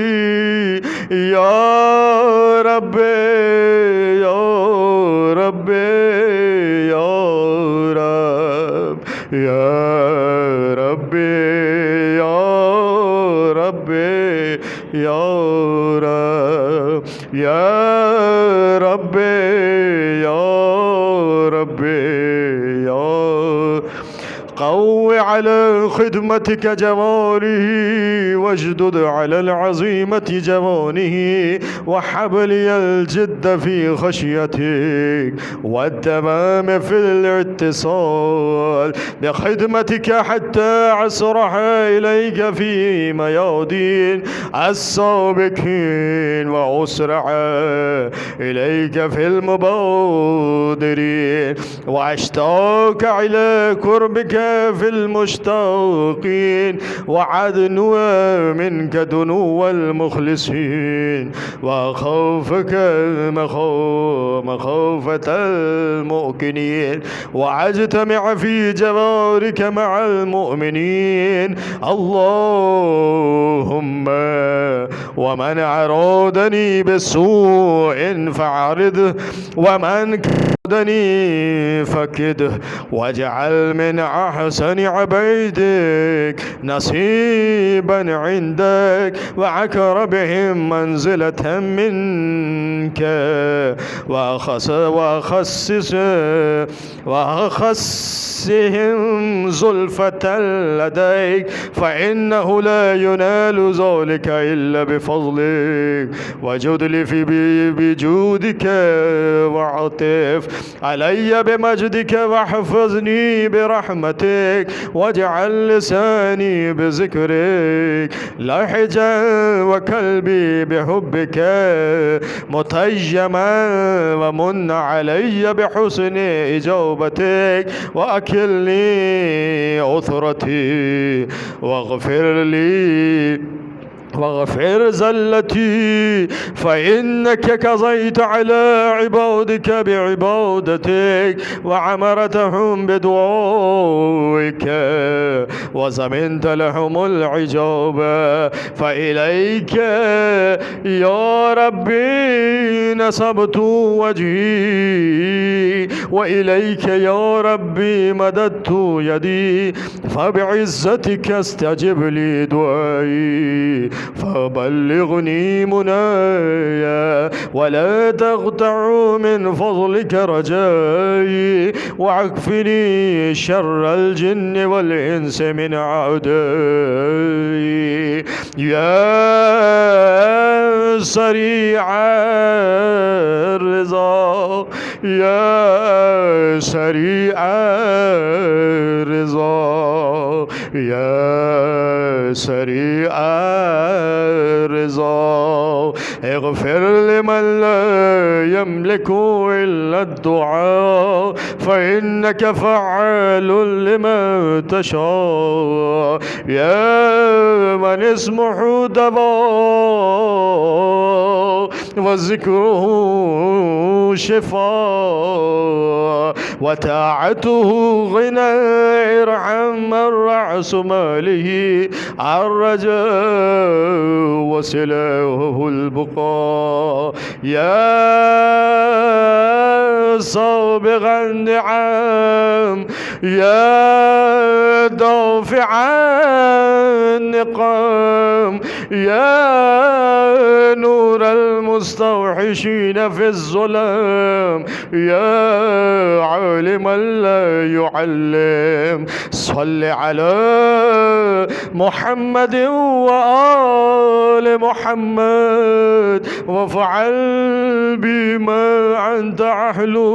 يا ربي يا ربي يا رب يا ربي يا ربي يا رب يا ربي يا ربي يا قو على خدمتك جواره واشدد على العزيمة جوانه وحبلي الجد في خشيتك والتمام في الاتصال بخدمتك حتى أسرح إليك في ميادين السابقين وأسرع إليك في المبادرين وأشتاق إلى قربك في المشتاقين وعدنو منك دنو المخلصين وخوفك مخافة المؤمنين وأجتمع في جوارك مع المؤمنين. اللهم ومن أرادني بسوء فعرضه ومن كادني فكده واجعل من أحسن عبيدك نصيبا عندك وأقربهم منزلة منك وخصهم زلفة لديك فإنه لا ينال ذلك إلا بفضلك وجد لي بجودك وعطف علي بمجدك واحفظني برحمتك واجعل لساني بذكرك لحجا وقلبي بحبك متيما ومن علي بحسن إجابتك وأكلني عثرتي واغفر زلتي فإنك قضيت على عبادك بعبادتك وعمرتهم بدعائك وزمنت لهم العجابة فإليك يا ربي نصبت وجهي وإليك يا ربي مددت يدي فبعزتك استجب لي دعائي فبلغني منايا ولا تقطع من فضلك رجائي واكفني شر الجن والإنس من أعدائي يا سريع الرضا يا سريع الرضا يا سريع الرضا اغفر لمن لا يملك إلا الدعاء فإنك فعال لما تشاء يا من اسمه دواء وذكره شفاء وطاعته غنى ارحم الرأس ماله الرجاء وسلاحه البقاء يا سابغ النعم يا دافع النقم يا نور المستوحشين في الظلام يا عالما لا يعلم صل على محمد وآل محمد وفعل بما أنت أهله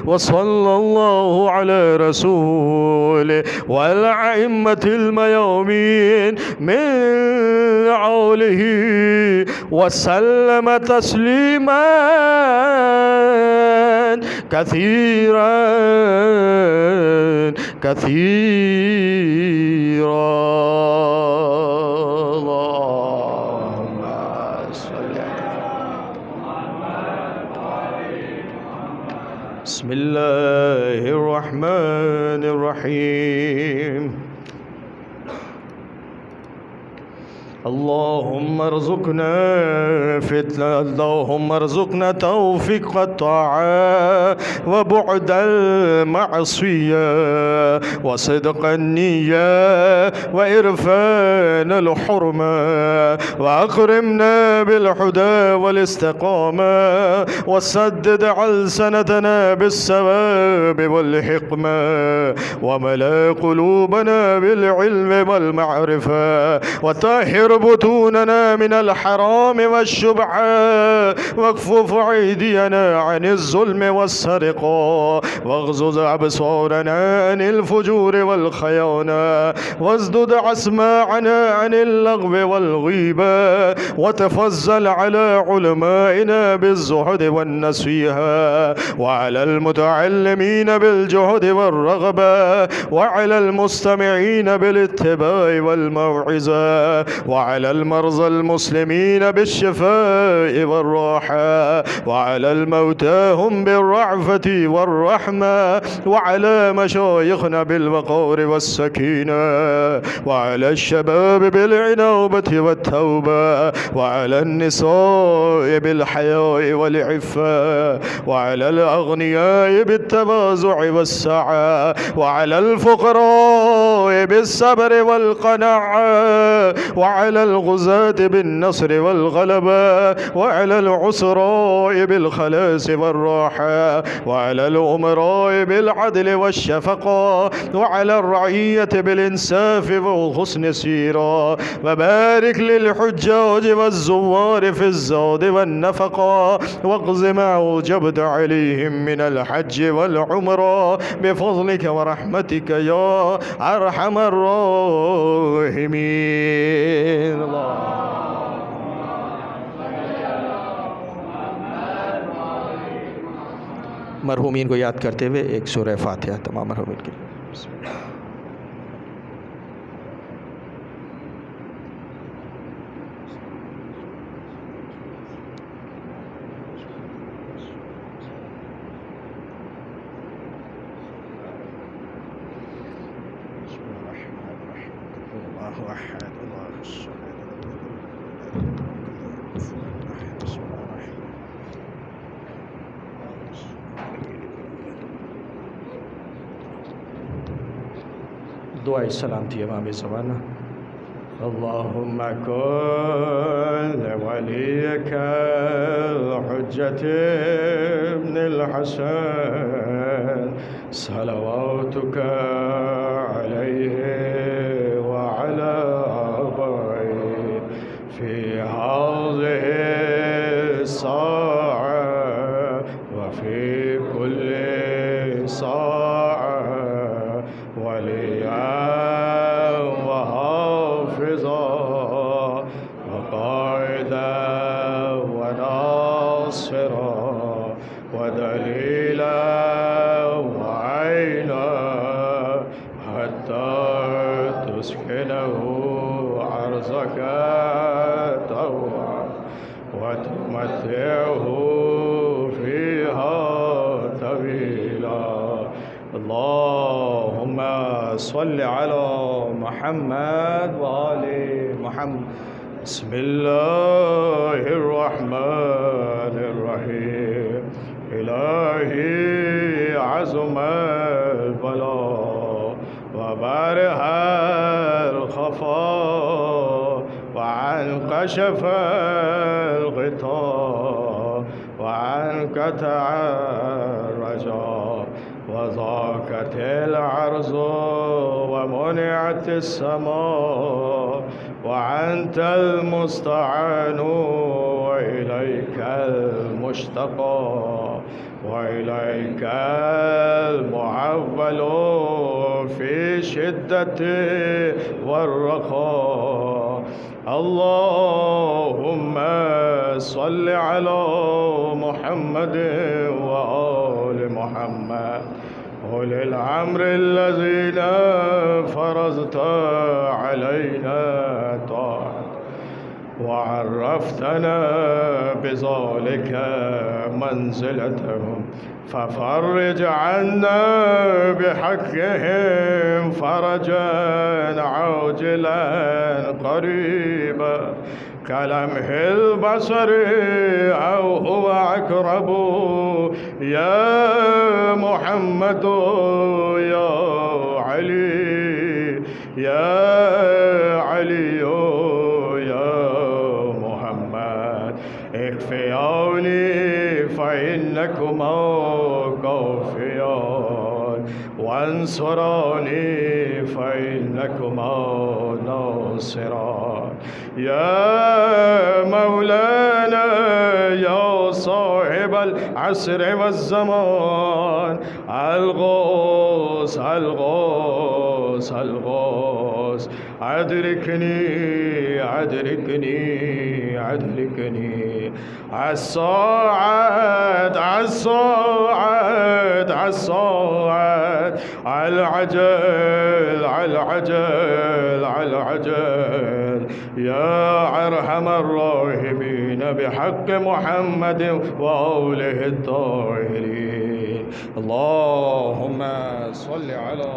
وصلى الله على رسوله والأئمة الميامين من عوله وسلم تسليما كثيرا اللهم صل بسم الله الرحمن الرحيم اللهم ارزقنا توفيق الطاعة وبعد المعصية وصدق النية وإرفان الحرمة، وأكرمنا بالهدى والاستقامة، وسدد ألسنتنا بالثواب والحكمة، وملأ قلوبنا بالعلم والمعرفة، وطهر بطوننا من الحرام والشبهة، واكفف أيدينا عن الظلم والسرقة، واغضض أبصارنا عن الفجور والخيانة، واسدد أسماعنا عن اللغو والغيبة، وتفضل على علمائنا بالزهد والنصيحة، وعلى المتعلمين بالجهد والرغبة، وعلى المستمعين بالاتباع والموعظة، وعلى المرضى المسلمين بالشفاء والراحة، وعلى الموتى هم بالرعفة والرحمة، وعلى مشايخنا بالوقار والسكينة، وعلى الشباب بالعنوبة والتوبة، وعلى النساء بالحياء والعفة، وعلى الأغنياء بالتواضع والسعة، وعلى الفقراء بالصبر والقناعة، وعلى الغزاة بالنصر والغلبة، وعلى العسراء بالخلاص والراحة، وعلى الأمراء بالعدل والشفقة، وعلى الرعية بالإنصاف وحسن السيرة، وبارك للحجاج والزوار في الزاد والنفقة، واقض ما أوجبت عليهم من الحج والعمرة بفضلك ورحمتك يا أرحم الراحمين. مرحومین کو یاد کرتے ہوئے ایک سورہ فاتحہ تمام مرحومین کے لیے. بسم اللہ. دعائے سلامتی امام زمانہ. اللهم كن لوليك الحجة ابن الحسن صلواتك عليه وعلى آبائه في هذه الساعة وفي كل ساعة وليا وحافظا وقائدا وناصرا ودليلا وعينا حتى تسكنه أرضك طوعا وتمتعه فيها طويلا. اللهم صل على محمد وآل محمد. بسم الله الرحمن الرحيم. إلهي عظم البلاء وبارح الخفاء وعنكشف الغطاء وعنقطع الرجاء وضاقت الأرض ومنعت السماء وأنت المستعان وإليك المشتقى وإليك المعول في شدة والرخاء. اللهم صل على محمد وآل محمد أولي الأمر الذين فرضت علينا طاعة وعرفتنا بذلك منزلتهم، ففرج عنا بحقهم فرجا عاجلا قريبا كلمح البصر أو هو أقرب، يا محمد يا علي يا علي يا محمد، اكفياني فإنكما كافيان، وانصراني فإنكما ناصران، يا مولانا يا صاحب العصر والزمان، الغوث الغوث الغوث، أدركني أدركني أدركني، الصاعد الصاعد الصاعد، العجل العجل العجل، يا أرحم الراحمين بحق محمد وآله الطاهرين. اللهم صل على